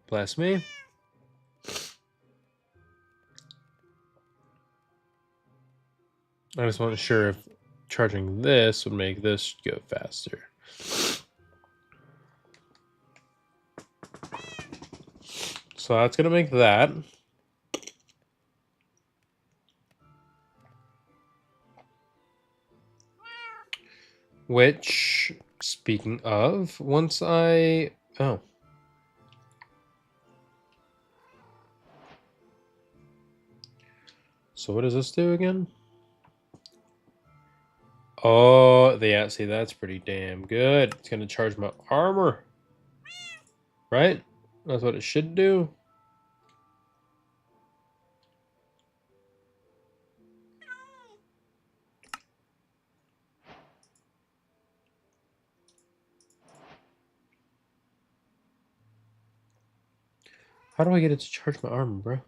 Bless me. I just wasn't sure if charging this would make this go faster. So that's going to make that. Which, speaking of, once I... Oh. So what does this do again? Oh, yeah, see, that's pretty damn good. It's gonna charge my armor. Right? That's what it should do. How do I get it to charge my armor, bro?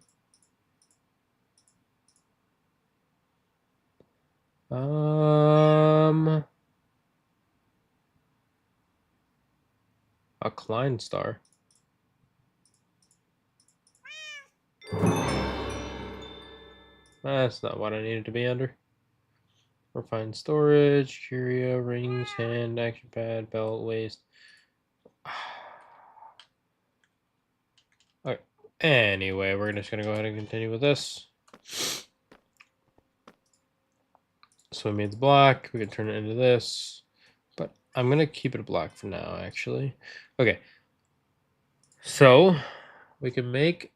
A Klein star. That's not what I needed to be under. Refined storage, curio, rings, hand, action pad, belt, waist. Okay. Anyway, we're just gonna go ahead and continue with this. So we made the black. We can turn it into this, but I'm gonna keep it black for now, actually. Okay. So we can make.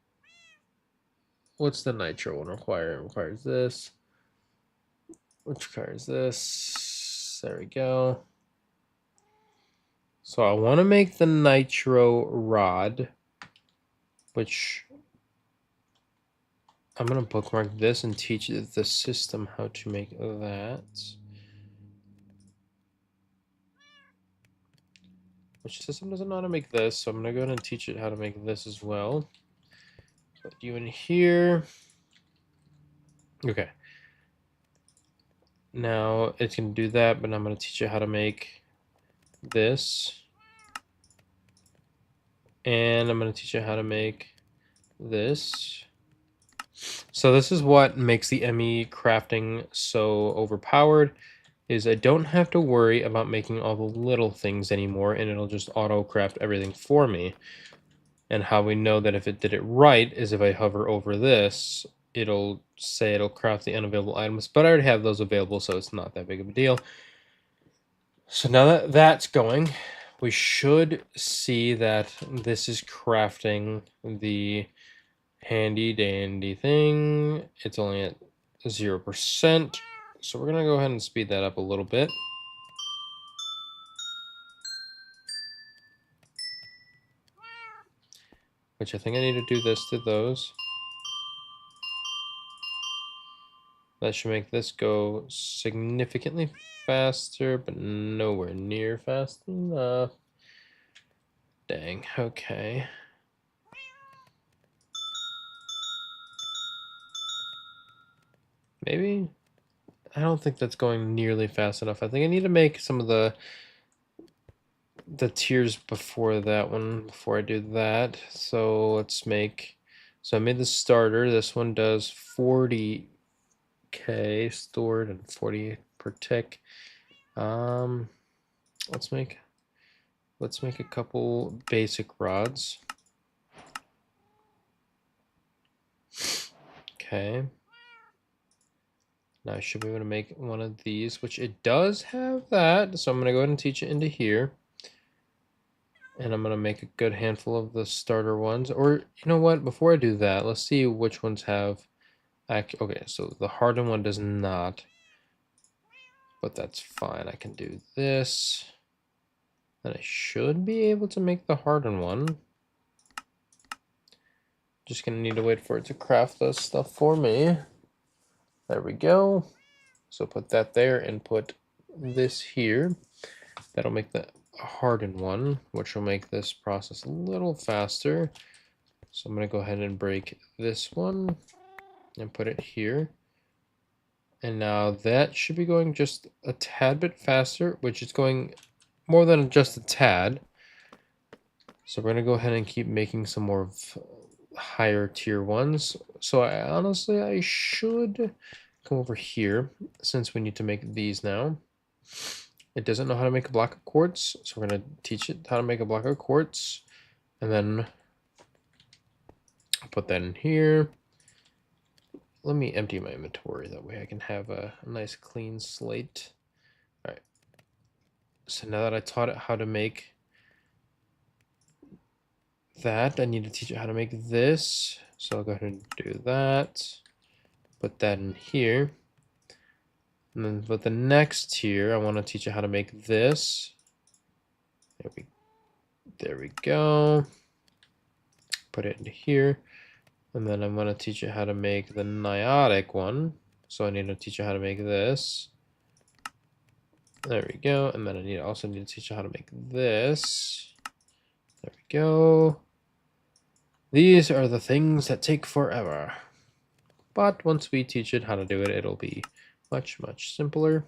What's the nitro one require? It requires this. Which requires this. There we go. So I want to make the nitro rod, which I'm going to bookmark this and teach the system how to make that. Which system doesn't know how to make this, so I'm going to go ahead and teach it how to make this as well. Put you in here. Okay. Now it's going to do that, but I'm going to teach it how to make this. And I'm going to teach it how to make this. So this is what makes the ME crafting so overpowered, is I don't have to worry about making all the little things anymore, and it'll just auto craft everything for me. And how we know that if it did it right is if I hover over this, it'll say it'll craft the unavailable items, but I already have those available, so it's not that big of a deal. So now that that's going, we should see that this is crafting the handy dandy thing. It's only at 0%, so we're gonna go ahead and speed that up a little bit. Which I think I need to do this to those. That should make this go significantly faster, but nowhere near fast enough. Dang, okay. Maybe? I don't think that's going nearly fast enough. I think I need to make some of the tiers before that one, before I do that. So let's make, so I made the starter. This one does 40k stored and 40 per tick. Let's make a couple basic rods. Okay. Now I should be able to make one of these, which it does have that. So I'm going to go ahead and teach it into here. And I'm going to make a good handful of the starter ones. Or, you know what? Before I do that, let's see which ones have... Okay, so the hardened one does not. But that's fine. I can do this. And I should be able to make the hardened one. Just going to need to wait for it to craft this stuff for me. There we go. So put that there and put this here. That'll make the hardened one, which will make this process a little faster. So I'm going to go ahead and break this one and put it here. And now that should be going just a tad bit faster, which is going more than just a tad. So we're going to go ahead and keep making some more higher tier ones. So I should come over here, since we need to make these now. It doesn't know how to make a block of quartz, so we're going to teach it how to make a block of quartz. And then put that in here. Let me empty my inventory, that way I can have a nice clean slate. All right. So now that I taught it how to make that, I need to teach it how to make this. So I'll go ahead and do that. Put that in here. And then with the next tier, I want to teach you how to make this. There we go. Put it into here. And then I'm going to teach you how to make the niotic one. So I need to teach you how to make this. There we go. And then I also need to teach you how to make this. There we go. These are the things that take forever. But once we teach it how to do it, it'll be much, much simpler.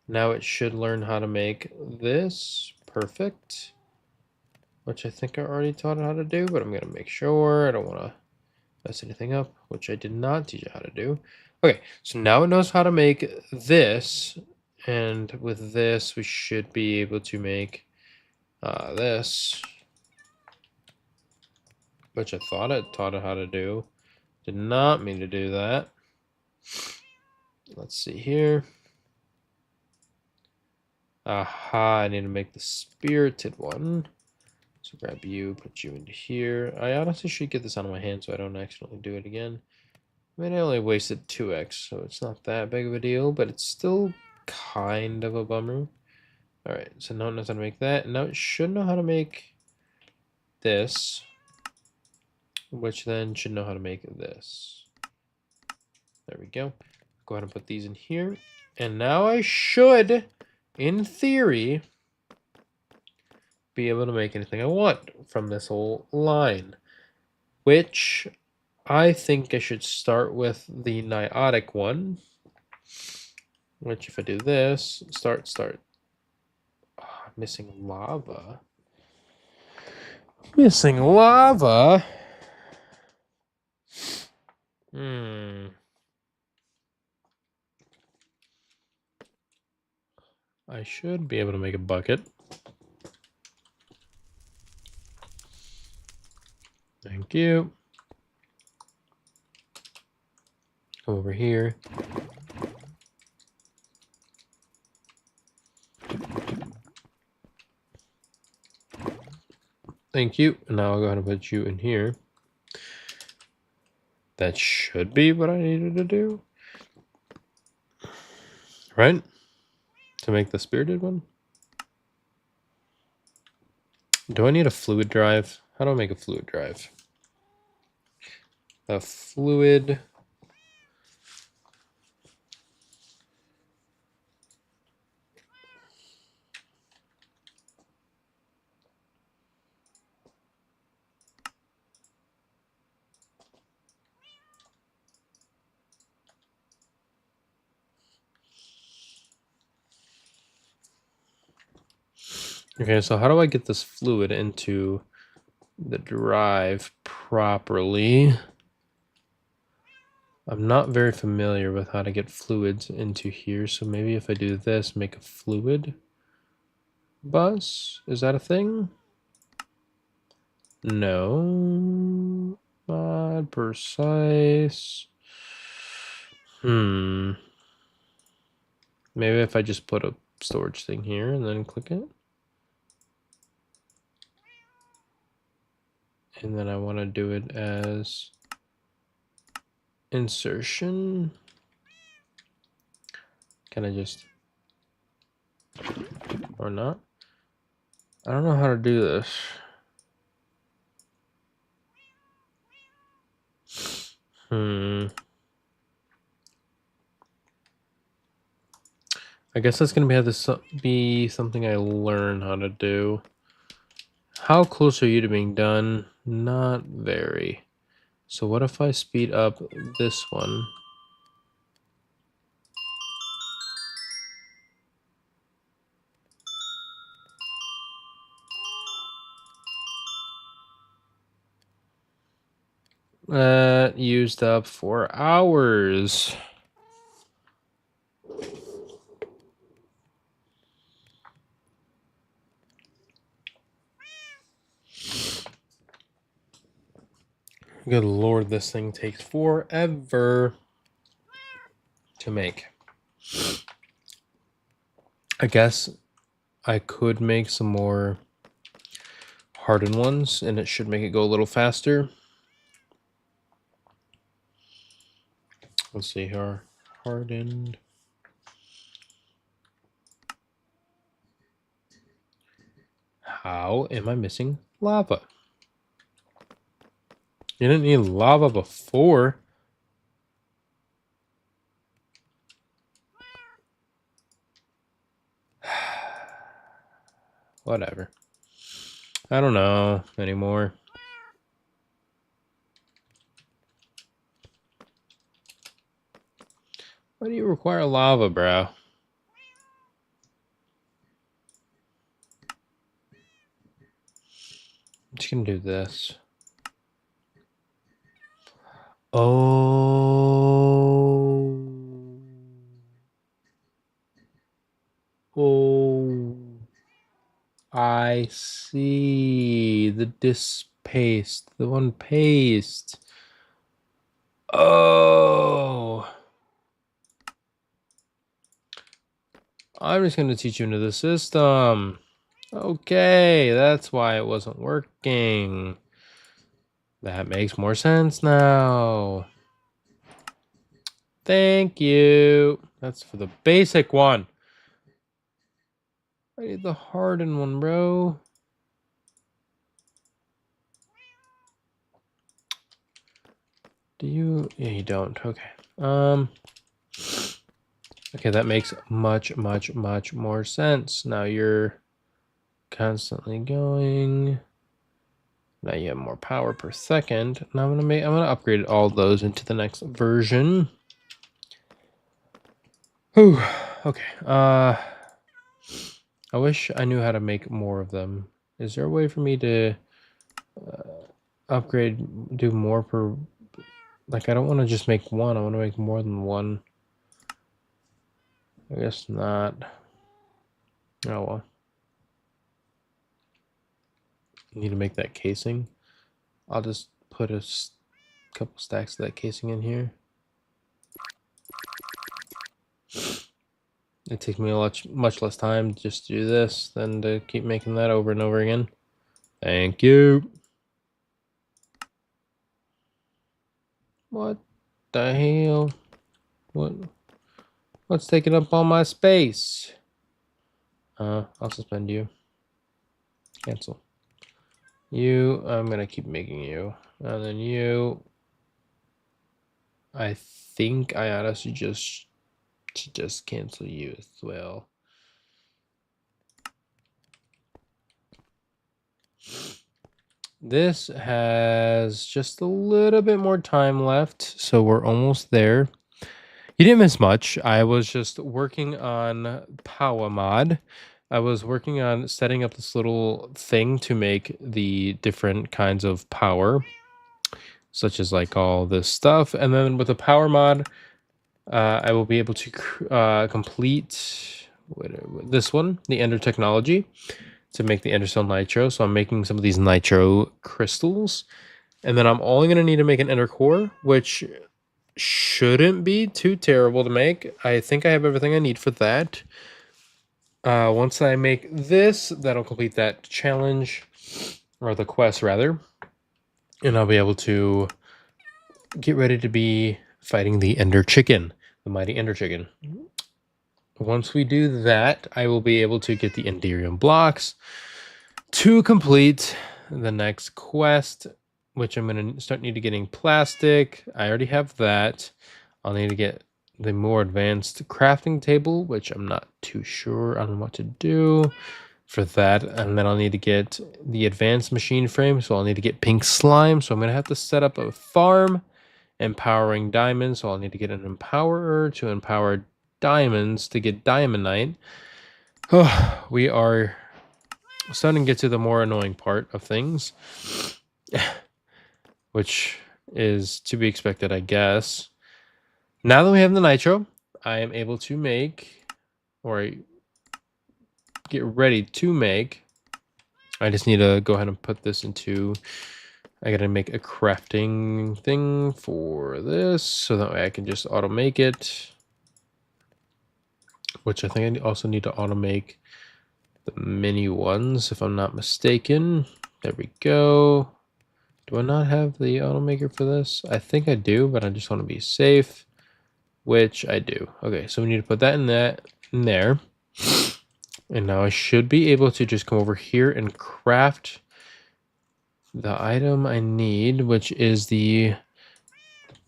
Now it should learn how to make this. Perfect. Which I think I already taught it how to do, but I'm going to make sure. I don't want to mess anything up, which I did not teach it how to do. Okay, so now it knows how to make this. And with this, we should be able to make this. Which I thought it taught it how to do. Did not mean to do that. Let's see here. Aha, I need to make the spirited one. So grab you, put you into here. I honestly should get this out of my hand so I don't accidentally do it again. I mean, I only wasted 2x, so it's not that big of a deal, but it's still kind of a bummer. Alright, so now it knows how to make that. And now it should know how to make this, which then should know how to make this. There we go. Go ahead and put these in here. And now I should, in theory, be able to make anything I want from this whole line, which I think I should start with the niotic one, which if I do this, start. Oh, missing lava. Missing lava? I should be able to make a bucket. Thank you. Come over here. Thank you. And now I'll go ahead and put you in here. That should be what I needed to do. Right? To make the spirited one? Do I need a fluid drive? How do I make a fluid drive? A fluid. Okay, so how do I get this fluid into the drive properly? I'm not very familiar with how to get fluids into here, so maybe if I do this, make a fluid bus. Is that a thing? No. Not precise. Maybe if I just put a storage thing here and then click it. And then I want to do it as insertion. Can I just, or not? I don't know how to do this. I guess that's gonna be something I learn how to do. How close are you to being done? Not very. So what if I speed up this one? That used up 4 hours. Good Lord, this thing takes forever to make. I guess I could make some more hardened ones and it should make it go a little faster. Let's see here. hardened. How am I missing lava? You didn't need lava before. Whatever. I don't know anymore. Why do you require lava, bro? I'm just gonna do this. Oh. Oh. I see. The disc paste. The one paste. Oh. I'm just going to teach you into the system. Okay, that's why it wasn't working. That makes more sense now. Thank you. That's for the basic one. I need the hardened one, bro. Do you? Yeah, you don't. Okay. Okay, that makes much more sense. Now you're constantly going. Now you have more power per second. Now I'm gonna upgrade all those into the next version. Whew. Okay. I wish I knew how to make more of them. Is there a way for me to upgrade, do more per? Like, I don't want to just make one. I want to make more than one. I guess not. Oh well. Need to make that casing. I'll just put a couple stacks of that casing in here. It takes me much less time just to do this than to keep making that over and over again. Thank you. What the hell? What's taking up all my space? I'll suspend you. Cancel. You, I'm gonna keep making you. And then you, I think I honestly just cancel you as well. This has just a little bit more time left, so we're almost there. You didn't miss much. I was just working on Power Mod. I was working on setting up this little thing to make the different kinds of power, such as like all this stuff. And then with the Power Mod, I will be able to complete this one, the Ender Technology, to make the Enderstone Nitro. So I'm making some of these Nitro crystals. And then I'm only going to need to make an Ender Core, which shouldn't be too terrible to make. I think I have everything I need for that. Once I make this, that'll complete that challenge, or the quest rather. And I'll be able to get ready to be fighting the Ender Chicken, the mighty Ender Chicken. Once we do that, I will be able to get the Enderium blocks to complete the next quest, which I'm going to need to getting plastic. I already have that. I'll need to get the more advanced crafting table, which I'm not too sure on what to do for that. And then I'll need to get the advanced machine frame. So I'll need to get pink slime. So I'm going to have to set up a farm, empowering diamonds. So I'll need to get an empowerer to empower diamonds to get diamondite. Oh, we are starting to get to the more annoying part of things, which is to be expected, I guess. Now that we have the nitro, I am able to make, or get ready to make. I just need to go ahead and put this into, I gotta make a crafting thing for this, so that way I can just auto make it. Which I think I also need to auto make the mini ones, if I'm not mistaken. There we go. Do I not have the automaker for this? I think I do, but I just want to be safe. which I do. Okay, so we need to put that in there. And now I should be able to just come over here and craft the item I need, which is the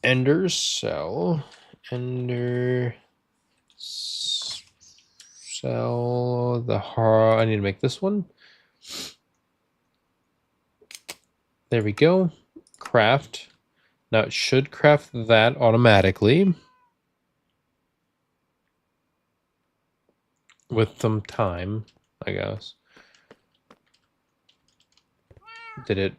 ender cell. Ender cell. I need to make this one. There we go. Craft. Now it should craft that automatically. With some time, I guess. How do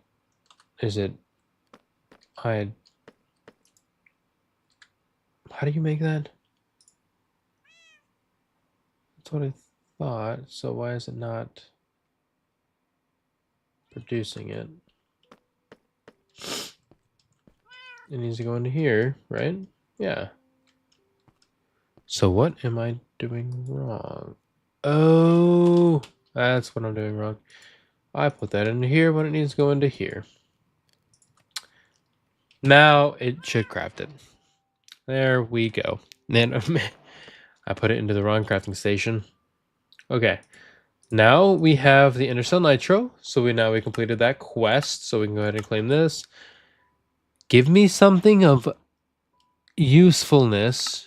you make that? That's what I thought. So why is it not producing it? It needs to go into here, right? Yeah. So what am I doing wrong? Oh, that's what I'm doing wrong. I put that into here when it needs to go into here. Now it should craft it. There we go. Then I put it into the wrong crafting station. Okay. Now we have the Intercell Nitro. So we completed that quest. So we can go ahead and claim this. Give me something of usefulness.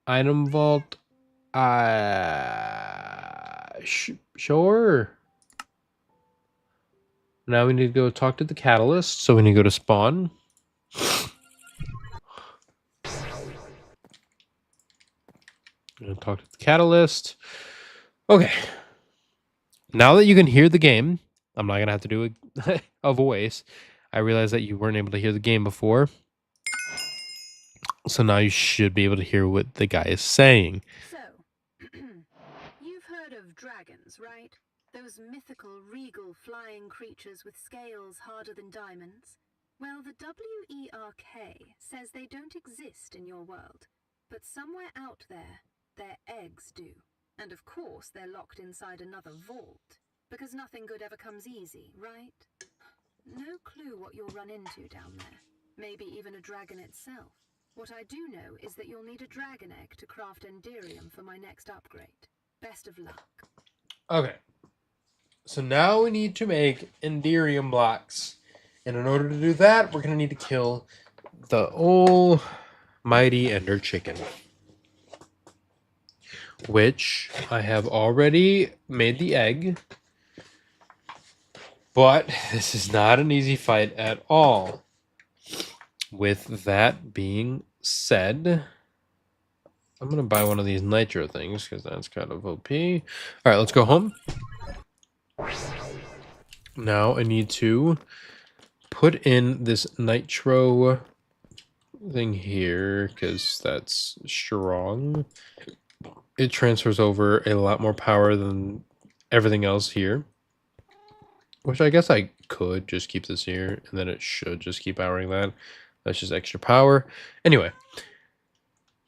Item vault. Sure. Now we need to go talk to the catalyst. So we need to go to spawn. Talk to the catalyst. Okay. Now that you can hear the game, I'm not going to have to do a voice. I realized that you weren't able to hear the game before. So now you should be able to hear what the guy is saying. So, you've heard of dragons, right? Those mythical, regal, flying creatures with scales harder than diamonds? Well, the WERK says they don't exist in your world, but somewhere out there, their eggs do. And of course, they're locked inside another vault, because nothing good ever comes easy, right? No clue what you'll run into down there. Maybe even a dragon itself. What I do know is that you'll need a dragon egg to craft Enderium for my next upgrade. Best of luck. Okay. So now we need to make Enderium blocks. And in order to do that, we're going to need to kill the almighty Ender Chicken. Which I have already made the egg. But this is not an easy fight at all. With that being said, I'm going to buy one of these nitro things because that's kind of OP. All right, let's go home. Now I need to put in this nitro thing here because that's strong. It transfers over a lot more power than everything else here. Which I guess I could just keep this here and then it should just keep powering that. That's just extra power. Anyway,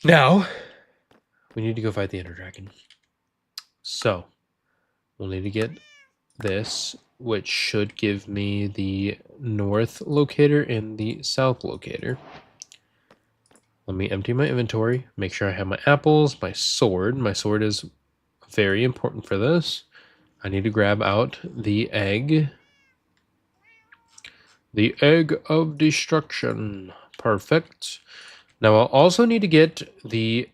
now we need to go fight the Ender Dragon. So we'll need to get this, which should give me the north locator and the south locator. Let me empty my inventory, make sure I have my apples, my sword. My sword is very important for this. I need to grab out the egg. The egg of destruction. Perfect. Now I'll also need to get the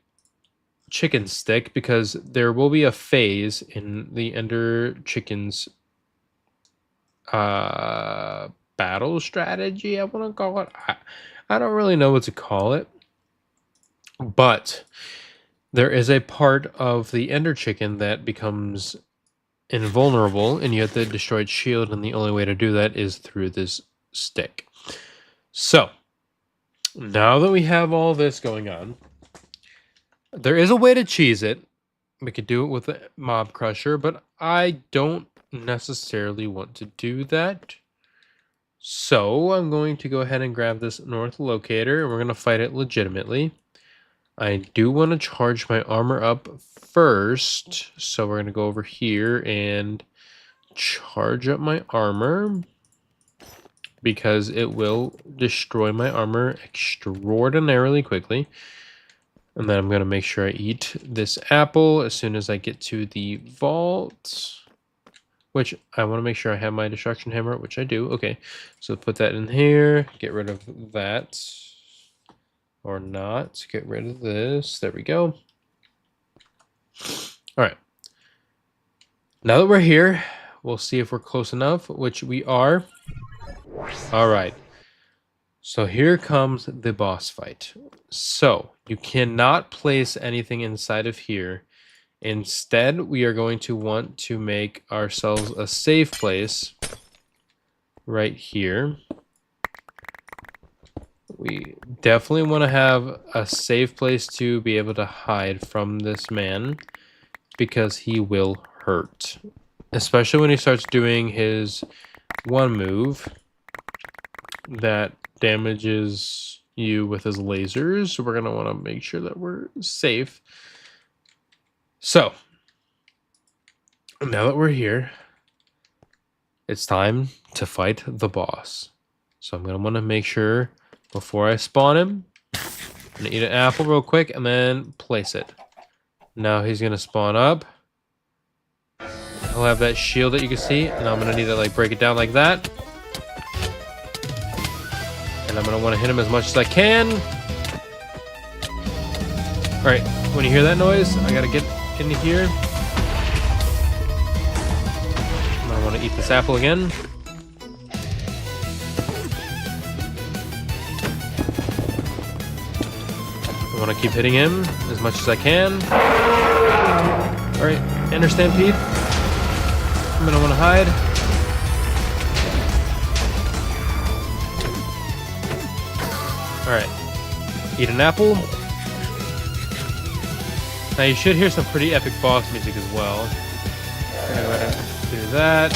chicken stick because there will be a phase in the Ender Chicken's battle strategy, I want to call it. I don't really know what to call it. But there is a part of the Ender Chicken that becomes invulnerable and you have to destroy its shield, and the only way to do that is through this stick. So now that we have all this going on, there is a way to cheese it. We could do it with a mob crusher, but I don't necessarily want to do that. So I'm going to go ahead and grab this north locator and we're going to fight it legitimately. I do want to charge my armor up first. So we're going to go over here and charge up my armor. because it will destroy my armor extraordinarily quickly. And then I'm going to make sure I eat this apple as soon as I get to the vault, which I want to make sure I have my destruction hammer, which I do. Okay, so put that in here, get rid of that, or not, get rid of this. There we go. All right. Now that we're here, we'll see if we're close enough, which we are. All right. So here comes the boss fight. So you cannot place anything inside of here. Instead, we are going to want to make ourselves a safe place right here. We definitely want to have a safe place to be able to hide from this man because he will hurt. Especially when he starts doing his one move that damages you with his lasers. So we're going to want to make sure that we're safe. So, now that we're here, it's time to fight the boss. So I'm going to want to make sure before I spawn him, I'm going to eat an apple real quick and then place it. Now he's going to spawn up. He'll have that shield that you can see, and I'm going to need to like break it down like that. And I'm going to want to hit him as much as I can. All right, when you hear that noise, I got to get into here. I want to eat this apple again. I want to keep hitting him as much as I can. All right, enter stampede. I'm going to want to hide. All right, eat an apple. Now you should hear some pretty epic boss music as well. I'm gonna go ahead and do that.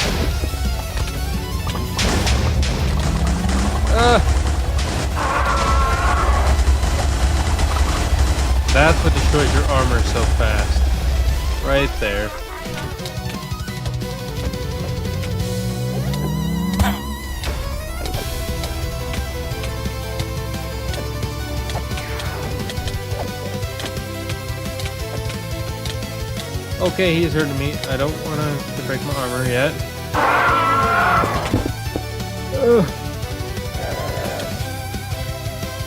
That's what destroys your armor so fast. Right there. Okay, he's hurting me. I don't want to break my armor yet.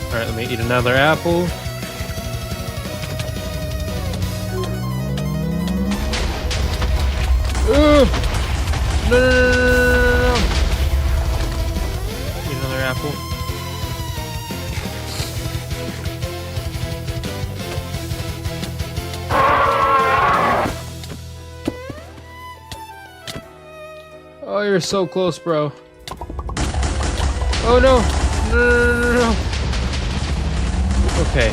Alright, let me eat another apple. No. Eat another apple. Oh, you're so close, bro. Oh no! No. Okay.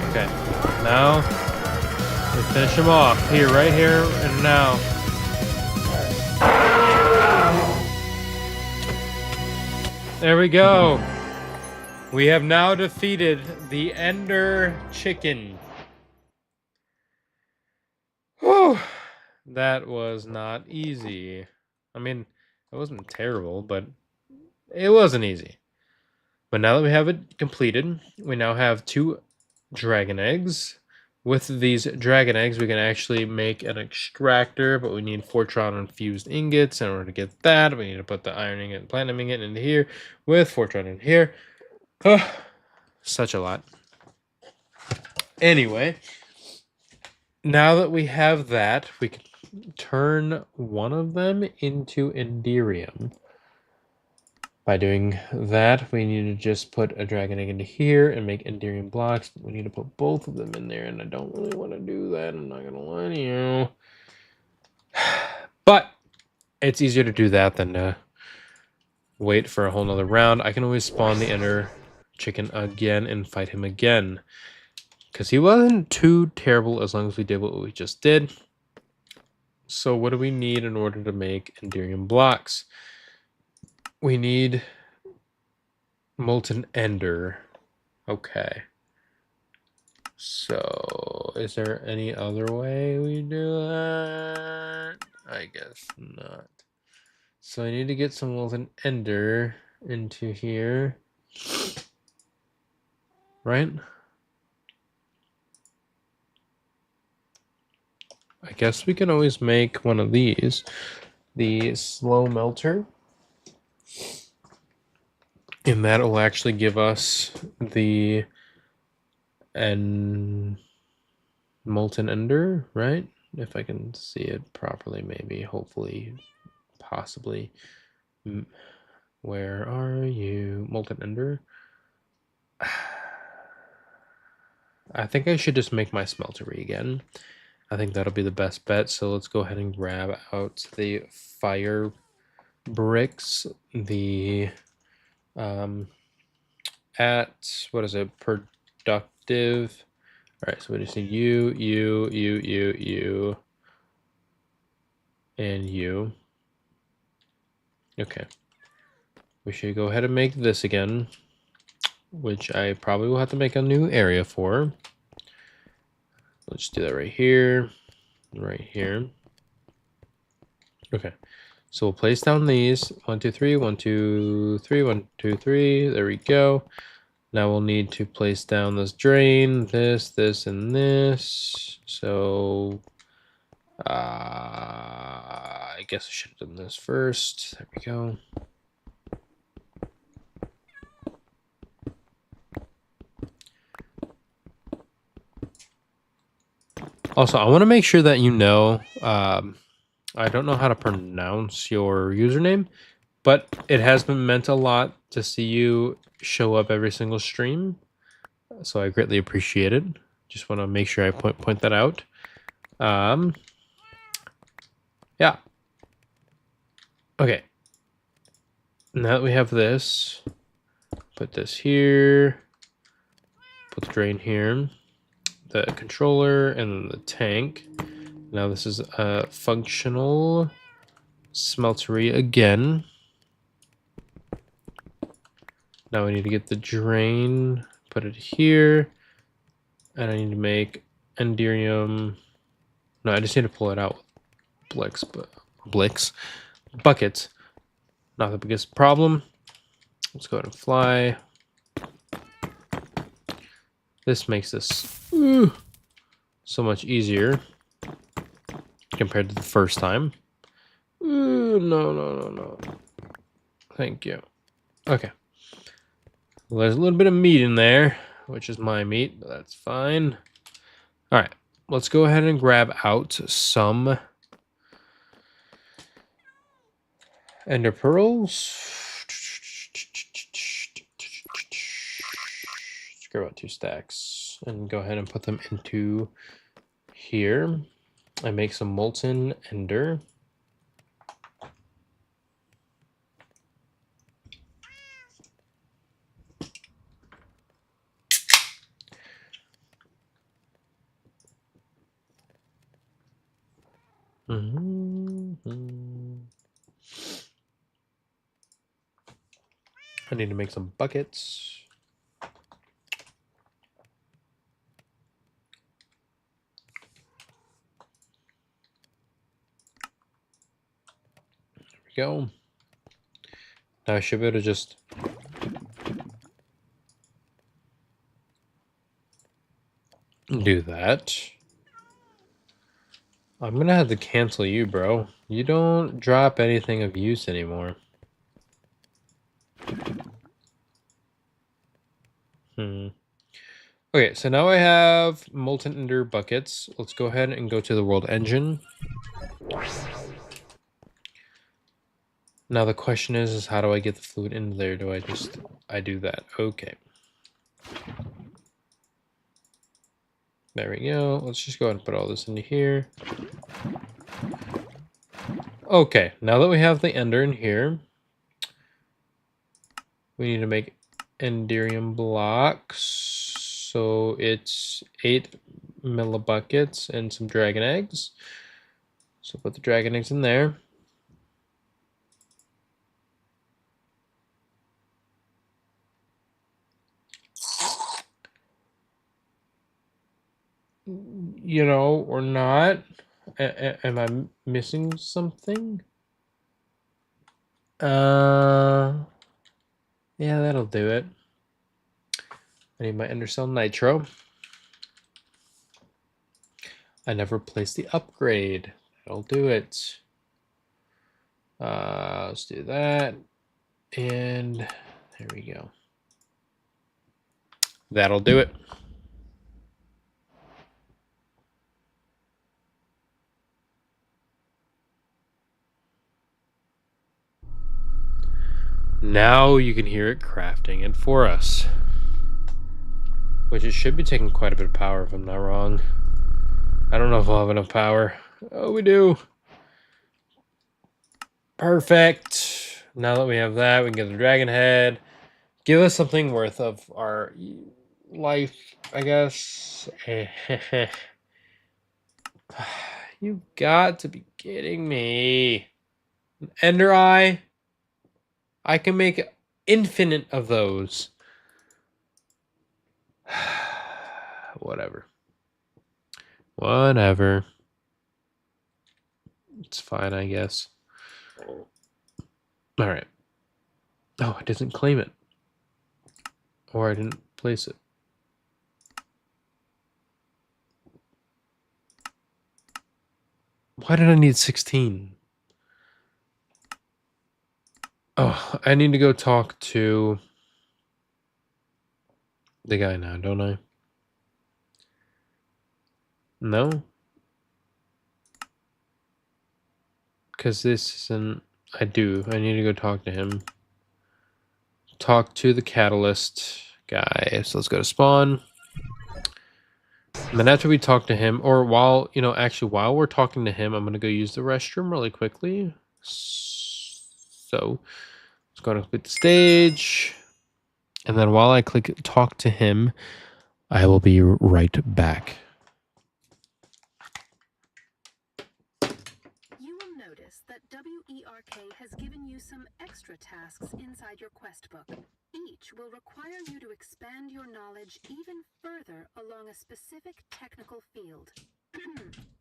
Okay. Now, we finish him off. Here, right here, and now. There we go. We have now defeated the Ender Chicken. Whew. That was not easy. I mean, it wasn't terrible, but it wasn't easy. But now that we have it completed, we now have 2 dragon eggs. With these dragon eggs, we can actually make an extractor, but we need Fortron infused ingots. In order to get that, we need to put the iron ingot and platinum ingot into here with Fortron in here. Oh, such a lot. Anyway, now that we have that, we can turn one of them into Enderium. By doing that, we need to just put a dragon egg into here and make Enderium blocks. We need to put both of them in there, and I don't really want to do that. I'm not going to lie to you. But it's easier to do that than to wait for a whole nother round. I can always spawn the Ender Chicken again and fight him again. Because he wasn't too terrible as long as we did what we just did. So what do we need in order to make Enderium blocks? We need Molten Ender. Okay. So is there any other way we do that? I guess not. So I need to get some molten ender into here. Right? I guess we can always make one of these. The slow melter. And that will actually give us the molten ender, right? If I can see it properly, maybe, hopefully, possibly. Where are you? Molten ender? I think I should just make my smeltery again. I think that'll be the best bet. So let's go ahead and grab out the fire bricks. The at what is it? Productive. All right, so we just need you, and you. Okay. We should go ahead and make this again, which I probably will have to make a new area for. Let's do that right here, right here. Okay. So we'll place down these 1, 2, 3, 1, 2, 3, 1, 2, 3. There we go. Now we'll need to place down this drain, this, and this. So I guess I should have done this first. There we go. Also, I want to make sure that you know, I don't know how to pronounce your username, but it has been meant a lot to see you show up every single stream. So I greatly appreciate it. Just want to make sure I point that out. Yeah. Okay. Now that we have this, put this here, put the drain here, the controller, and then the tank. Now this is a functional smeltery again. Now we need to get the drain, put it here, and I need to make enderium. No, I just need to pull it out with buckets. Not the biggest problem. Let's go ahead and fly. This makes this so much easier compared to the first time. No. Thank you. Okay. Well, there's a little bit of meat in there, which is my meat, but that's fine. All right. Let's go ahead and grab out some ender pearls. Let's grab out 2 stacks and go ahead and put them into here. I make some molten ender. I need to make some buckets. There we go. Now I should be able to just do that. I'm gonna have to cancel you, bro. You don't drop anything of use anymore. Okay, so now I have molten ender buckets. Let's go ahead and go to the world engine. Now the question is how do I get the fluid into there? Do I do that? Okay. There we go. Let's just go ahead and put all this into here. Okay, now that we have the ender in here, we need to make enderium blocks. So it's 8 millibuckets and some dragon eggs. So put the dragon eggs in there. You know, or not. Am I missing something? Yeah, that'll do it. I need my Endercell Nitro. I never placed the upgrade. That'll do it. Let's do that. And there we go. That'll do it. Now you can hear it crafting it for us. Which it should be taking quite a bit of power if I'm not wrong. I don't know if I'll have enough power. Oh, we do. Perfect. Now that we have that, we can get the dragon head. Give us something worth of our life, I guess. You got to be kidding me. An Ender Eye? I can make infinite of those. Whatever. Whatever. It's fine, I guess. Alright. Oh, I didn't claim it. Or I didn't place it. Why did I need 16? Oh, I need to go talk to the guy now, don't I? No? Because this isn't... I do. I need to go talk to him. Talk to the catalyst guy. So let's go to spawn. And then after we talk to him, or while, actually while we're talking to him, I'm going to go use the restroom really quickly. So let's go to click the stage. And then while I click talk to him, I will be right back. You will notice that WERK has given you some extra tasks inside your quest book. Each will require you to expand your knowledge even further along a specific technical field.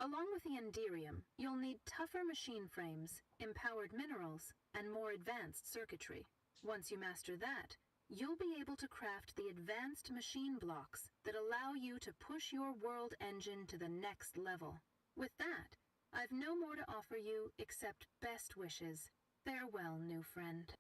Along with the Enderium, you'll need tougher machine frames, empowered minerals, and more advanced circuitry. Once you master that, you'll be able to craft the advanced machine blocks that allow you to push your world engine to the next level. With that, I've no more to offer you except best wishes. Farewell, new friend.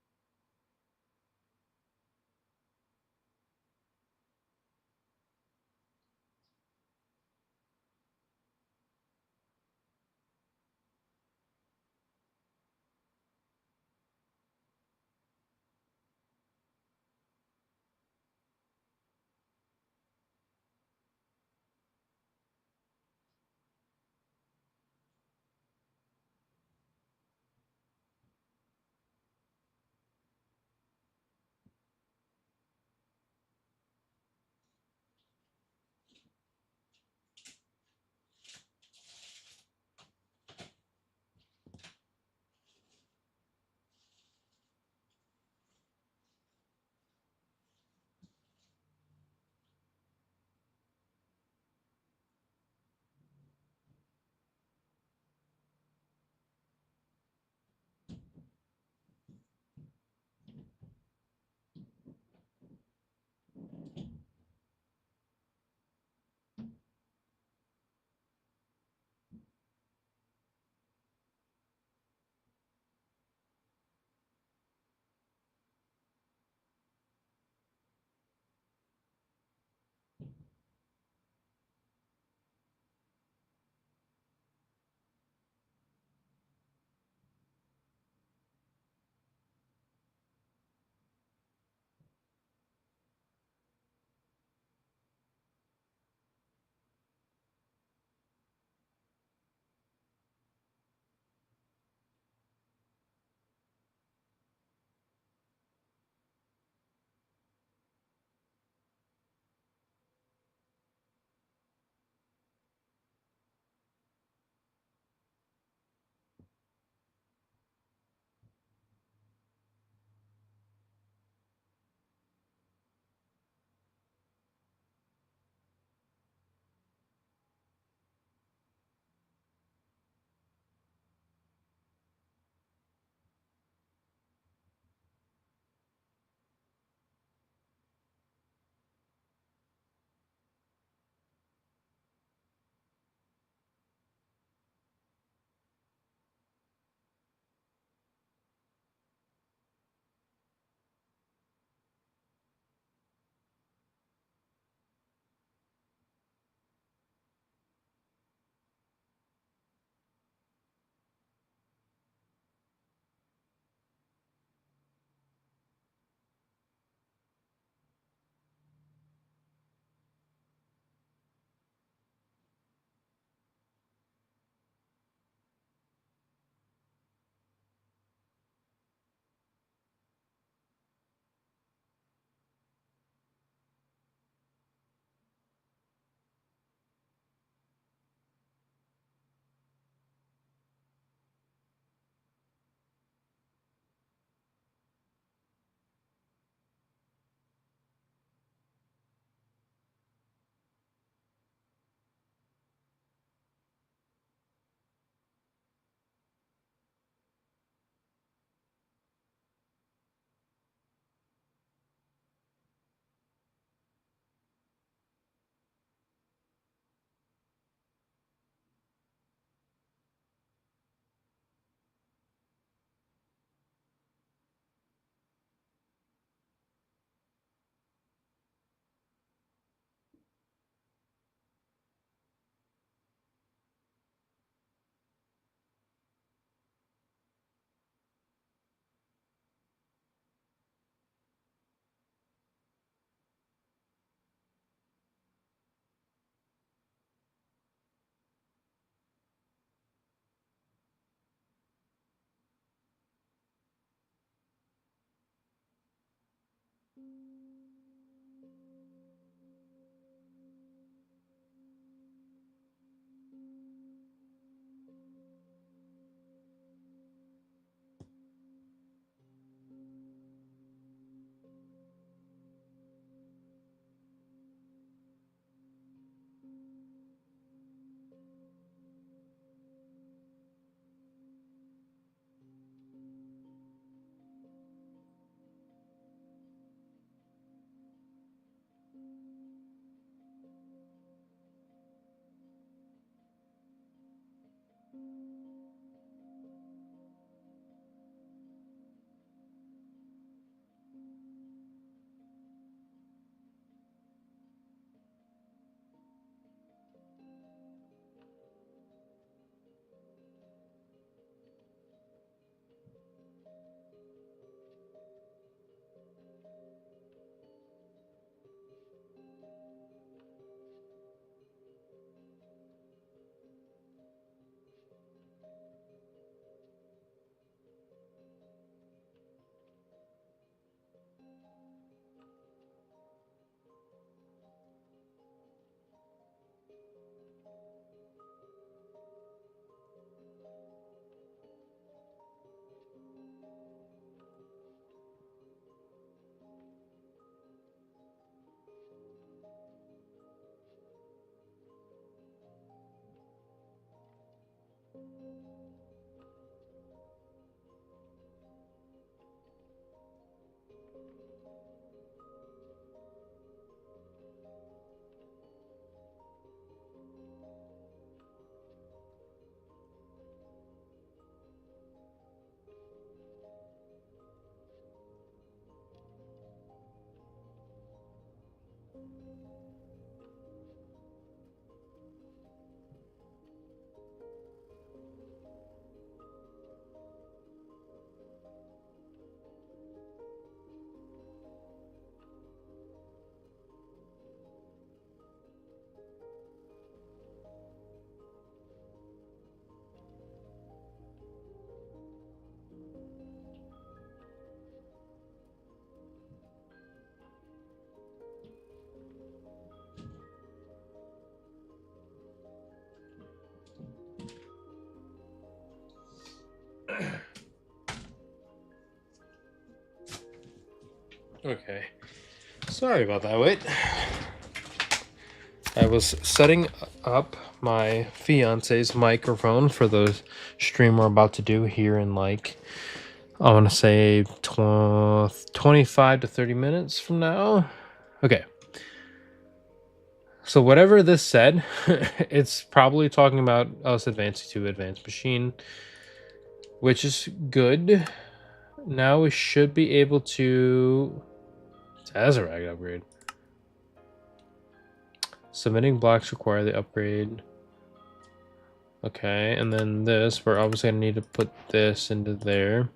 Okay. Sorry about that, wait. I was setting up my fiance's microphone for the stream we're about to do here in like, I want to say 25 to 30 minutes from now. Okay. So whatever this said, it's probably talking about us advancing to advanced machine, which is good. Now we should be able to... Tazarag upgrade. Submitting blocks require the upgrade. Okay, and then this, we're obviously going to need to put this into there.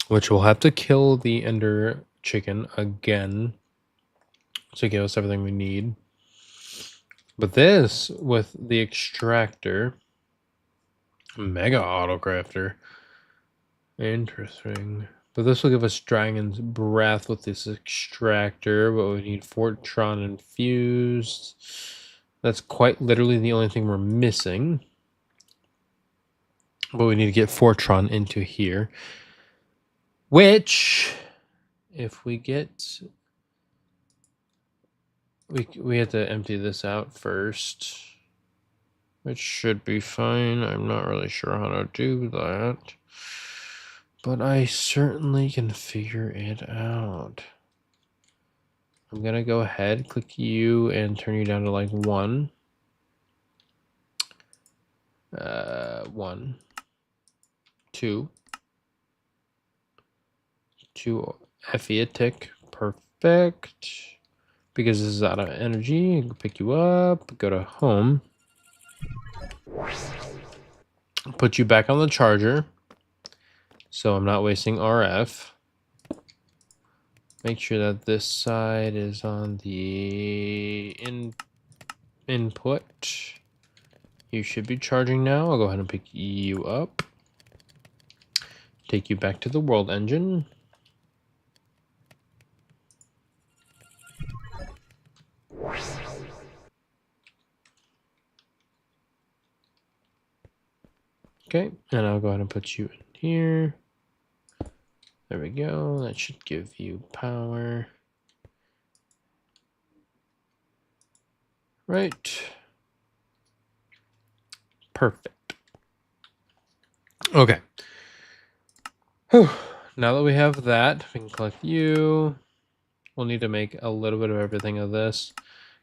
Which we'll have to kill the ender chicken again to give us everything we need. But this, with the extractor, mega autocrafter, interesting. But this will give us Dragon's Breath with this extractor, but we need Fortron infused. That's quite literally the only thing we're missing. But we need to get Fortron into here. Which, if we get... We have to empty this out first. Which should be fine. I'm not really sure how to do that. But I certainly can figure it out. I'm going to go ahead, click you, and turn you down to like 1. 1. 2. 2 FE a tick. Perfect. Because this is out of energy, I can pick you up, go to home. Put you back on the charger. So I'm not wasting RF. Make sure that this side is on the input. You should be charging now. I'll go ahead and pick you up. Take you back to the world engine. Okay, and I'll go ahead and put you in here. There we go. That should give you power. Right. Perfect. Okay. Whew. Now that we have that, we can collect you. We'll need to make a little bit of everything of this.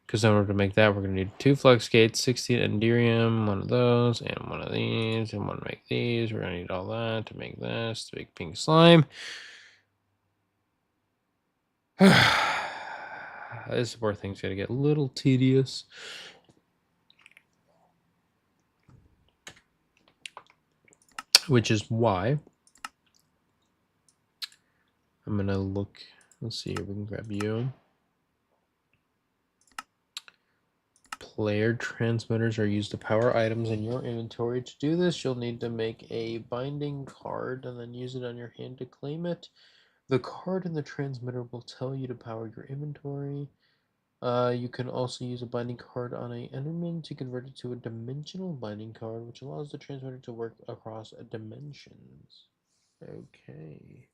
Because in order to make that, we're going to need 2 flux gates, 16 enderium, 1 of those, and 1 of these, and 1 to make these. We're going to need all that to make this, to make pink slime. This is where things going to get a little tedious. Which is why I'm going to look. Let's see here. We can grab you. Player transmitters are used to power items in your inventory. To do this, you'll need to make a binding card and then use it on your hand to claim it. The card in the transmitter will tell you to power your inventory. You can also use a binding card on a Enderman to convert it to a dimensional binding card, which allows the transmitter to work across dimensions. Okay.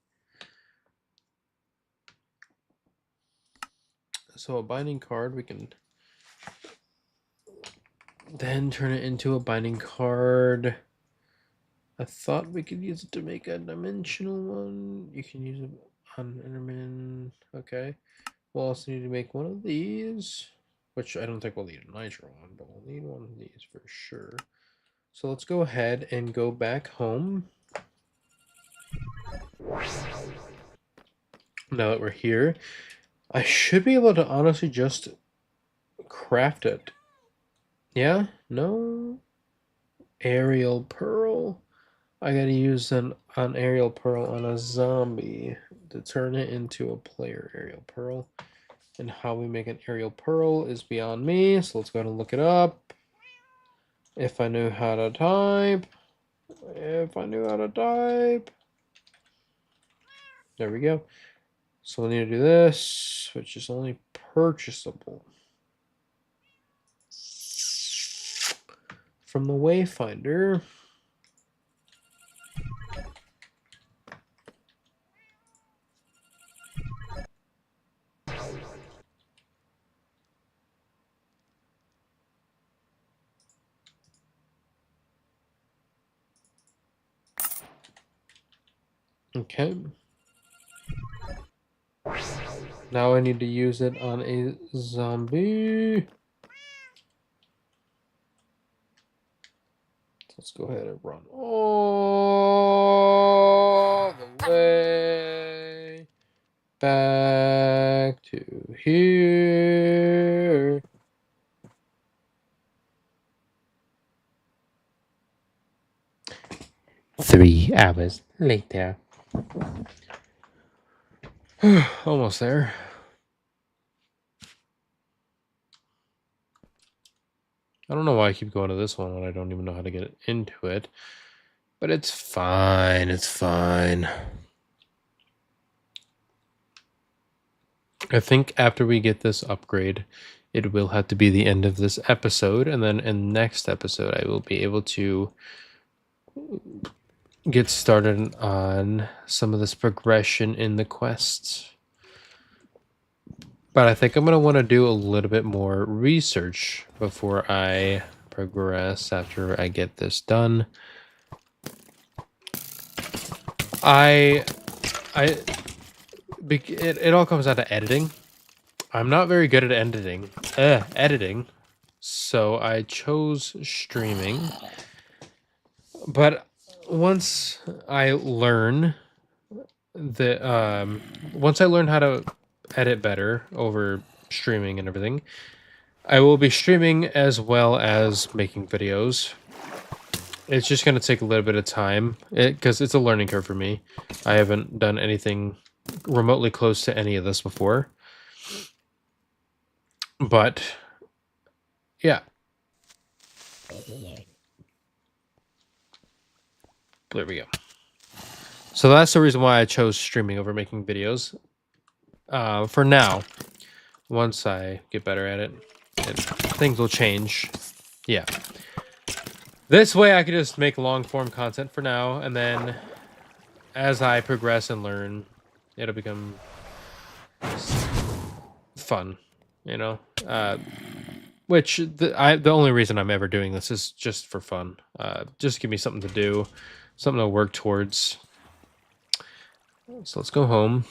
So a binding card, we can then turn it into a binding card. I thought we could use it to make a dimensional one. You can use it on Enderman. Okay. We'll also need to make one of these, which I don't think we'll need a nitro one, but we'll need one of these for sure. So let's go ahead and go back home. Now that we're here, I should be able to honestly just craft it. Yeah? No? Aerial Pearl? I gotta use an Aerial Pearl on a zombie to turn it into a player Aerial Pearl. And how we make an Aerial Pearl is beyond me, so let's go ahead and look it up. If I knew how to type. If I knew how to type. There we go. So we'll need to do this, which is only purchasable. from the Wayfinder. Okay. Now I need to use it on a zombie. Let's go ahead and run all the way back to here. Three hours later. Almost there. I don't know why I keep going to this one when I don't even know how to get into it. But it's fine. It's fine. I think after we get this upgrade, it will have to be the end of this episode. And then in the next episode, I will be able to get started on some of this progression in the quests. But I think I'm going to want to do a little bit more research before I progress after I get this done. It all comes down to editing. I'm not very good at editing. So I chose streaming. But once I learn how to edit better over streaming and everything, I will be streaming as well as making videos. It's just going to take a little bit of time because it's a learning curve for me. I haven't done anything remotely close to any of this before. But yeah. There we go. So that's the reason why I chose streaming over making videos. For now, once I get better at it, things will change. Yeah. This way I could just make long form content for now, and then as I progress and learn, it'll become fun, you know? Which the only reason I'm ever doing this is just for fun. Just give me something to do, something to work towards. So let's go home.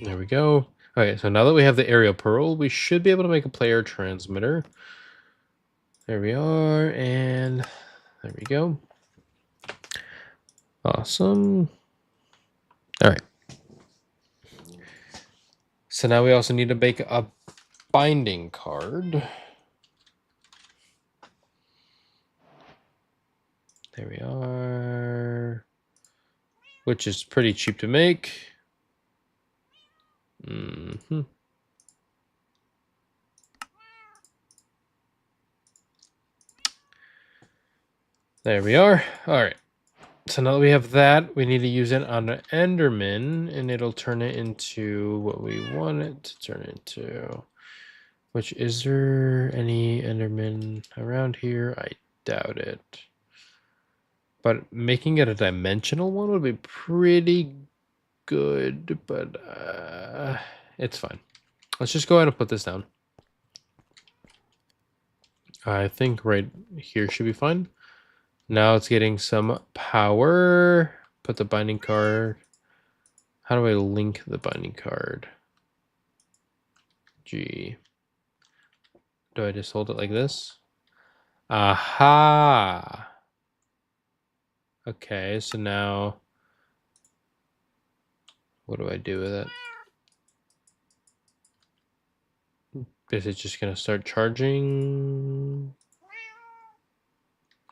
There we go. Okay, so now that we have the aerial pearl, we should be able to make a player transmitter. There we are, and there we go. Awesome. All right. So now we also need to make a binding card. There we are. Which is pretty cheap to make. There we are. All right. So now that we have that, we need to use it on an Enderman, and it'll turn it into what we want it to turn into. Which, is there any Enderman around here? I doubt it. But making it a dimensional one would be pretty good, but it's fine. Let's just go ahead and put this down. I think right here should be fine. Now it's getting some power. Put the binding card. How do I link the binding card? G. Do I just hold it like this? Aha! Okay, so now what do I do with it? Is it just going to start charging?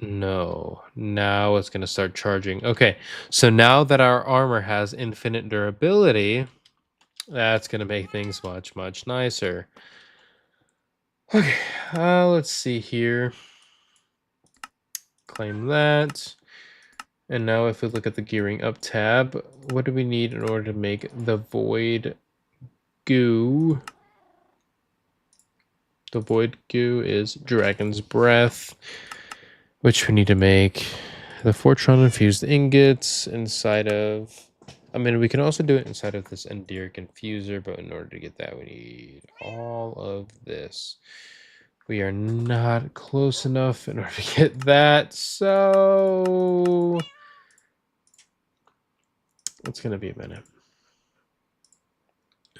No. Now it's going to start charging. Okay, so now that our armor has infinite durability, that's going to make things much, much nicer. Okay, let's see here. Claim that. And now if we look at the gearing up tab, what do we need in order to make the void goo? The void goo is dragon's breath, which we need to make the Fortron infused ingots inside of. I mean, we can also do it inside of this Endear Confuser, but in order to get that, we need all of this. We are not close enough in order to get that, so it's going to be a minute.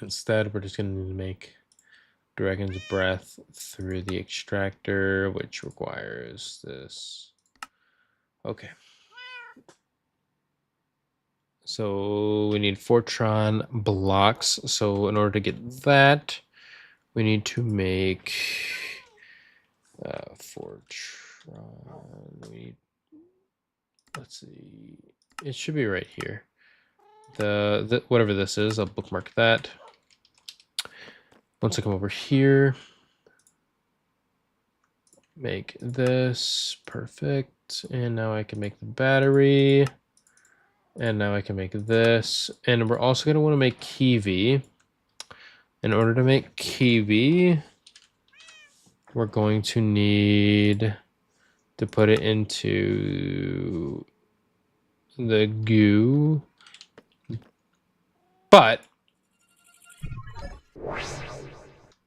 Instead, we're just going to need to make Dragon's Breath through the extractor, which requires this. Okay. So we need Fortron blocks. So in order to get that, we need to make Fortron. Let's see. It should be right here. The whatever this is, I'll bookmark that. Once I come over here, make this perfect, and now I can make the battery, and now I can make this, and we're also going to want to make Kiwi. In order to make Kiwi, we're going to need to put it into the goo, but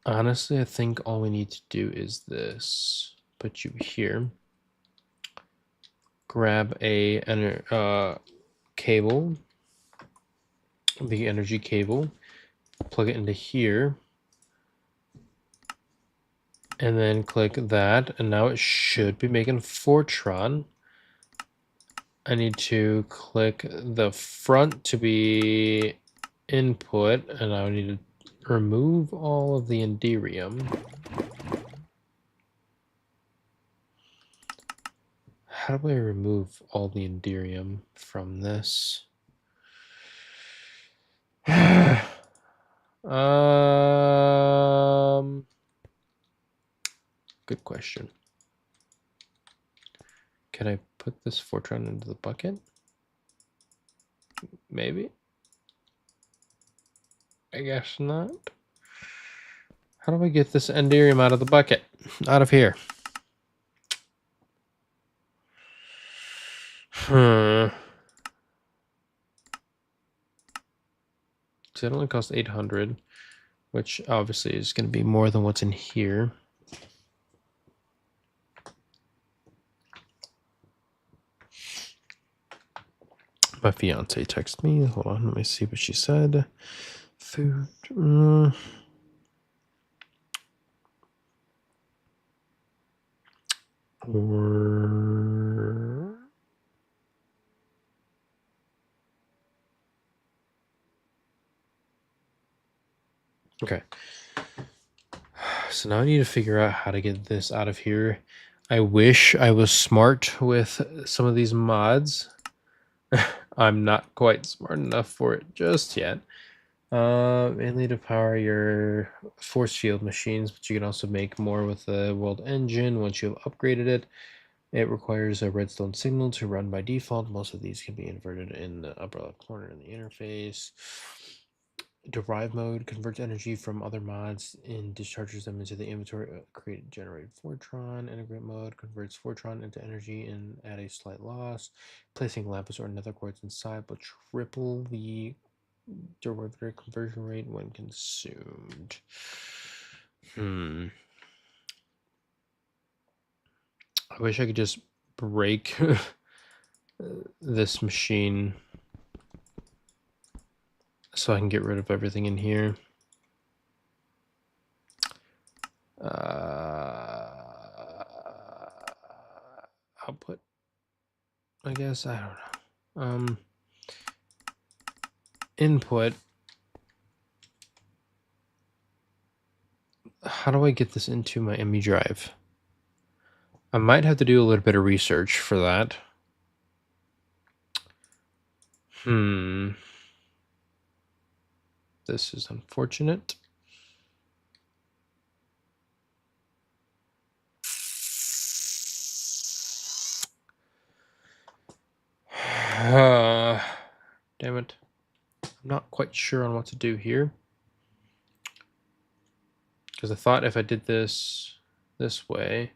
honestly, I think all we need to do is this. Put you here. Grab a cable, the energy cable, plug it into here, and then click that, and now it should be making Fortron. I need to click the front to be input, and I need to remove all of the Enderium. How do I remove all the Enderium from this? Good question. Can I put this Fortron into the bucket? Maybe. I guess not. How do I get this Enderium out of the bucket? Out of here. So it only costs 800, which obviously is going to be more than what's in here. My fiance texted me. Hold on, let me see what she said. Food. Okay. So now I need to figure out how to get this out of here. I wish I was smart with some of these mods. I'm not quite smart enough for it just yet. Mainly to power your force field machines, but you can also make more with the world engine once you've upgraded it. It requires a redstone signal to run by default. Most of these can be inverted in the upper left corner in the interface. Derive mode converts energy from other mods and discharges them into the inventory. Create generated Fortron. Integrate mode converts Fortron into energy and at a slight loss. Placing lapis or nether quartz inside will triple the derivative conversion rate when consumed. I wish I could just break this machine so I can get rid of everything in here. Output, I guess. I don't know. Input. How do I get this into my ME drive? I might have to do a little bit of research for that. This is unfortunate. Damn it. I'm not quite sure on what to do here. Because I thought if I did this way,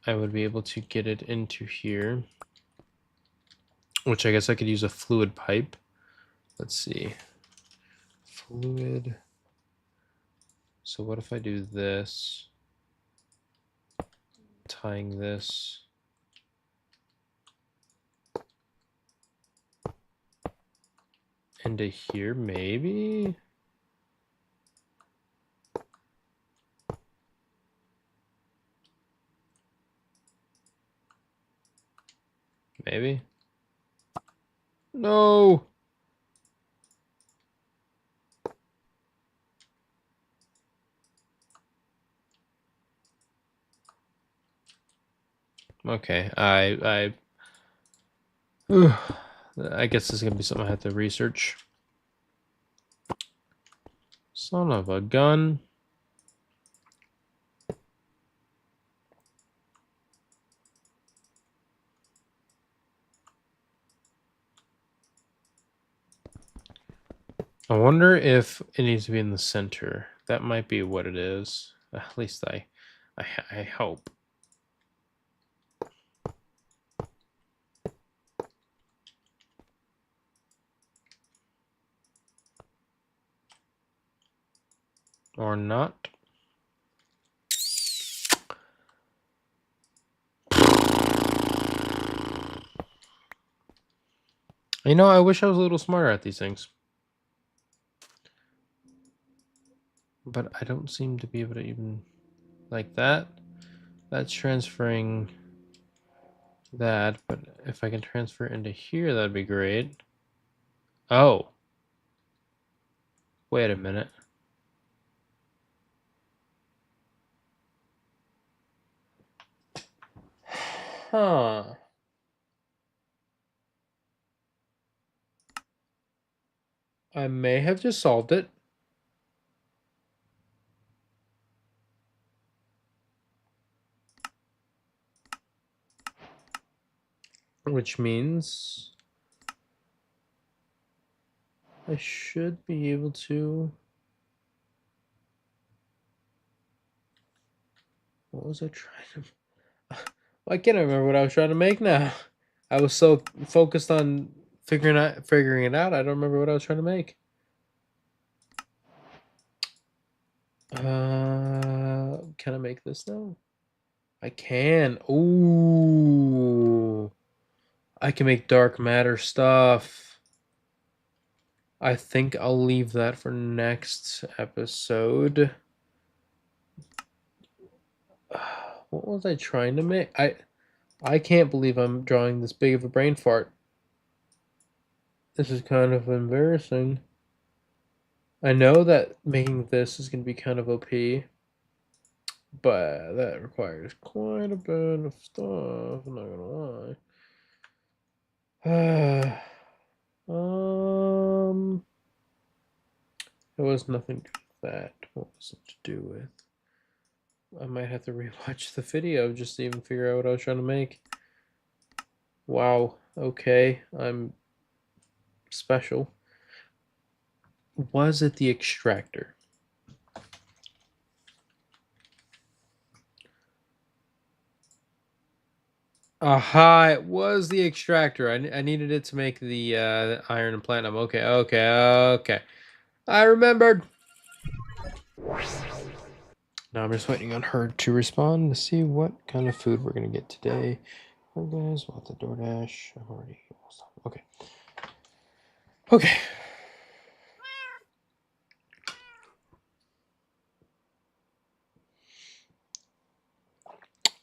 I would be able to get it into here, which I guess I could use a fluid pipe. Let's see. Fluid. So what if I do this? Tying this. Into here, maybe? Maybe? No! Okay, I guess this is gonna be something I have to research. Son of a gun. I wonder if it needs to be in the center. That might be what it is. At least I hope. Or not. You know, I wish I was a little smarter at these things. But I don't seem to be able to even... Like that. That's transferring that. But if I can transfer into here, that'd be great. Oh. Wait a minute. Huh. I may have just solved it. Which means I should be able to... What was I trying to... I can't remember what I was trying to make now. I was so focused on figuring it out. I don't remember what I was trying to make. Can I make this now? I can. Ooh. I can make dark matter stuff. I think I'll leave that for next episode. What was I trying to make? I can't believe I'm drawing this big of a brain fart. This is kind of embarrassing. I know that making this is going to be kind of OP, but that requires quite a bit of stuff, I'm not gonna lie. It was nothing to do with that. What was it to do with? I might have to rewatch the video just to even figure out what I was trying to make. Wow, okay, I'm special. Was it the extractor? Aha, it was the extractor. I needed it to make the iron and platinum. Okay. I remembered. Now I'm just waiting on her to respond to see what kind of food we're going to get today. Hi guys, want the DoorDash? I've already... Okay.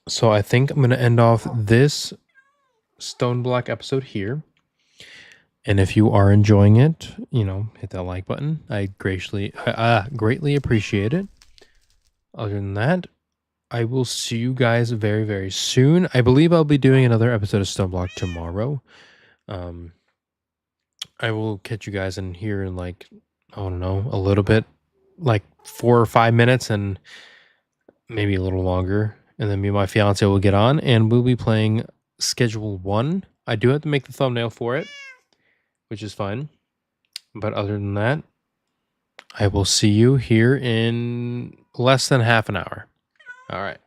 So I think I'm going to end off this Stoneblock episode here. And if you are enjoying it, you know, hit that like button. I greatly appreciate it. Other than that, I will see you guys very, very soon. I believe I'll be doing another episode of Stoneblock tomorrow. I will catch you guys in here in like, I don't know, a little bit, like 4 or 5 minutes and maybe a little longer. And then me and my fiance will get on and we'll be playing Schedule 1. I do have to make the thumbnail for it, which is fine. But other than that, I will see you here in less than half an hour. All right.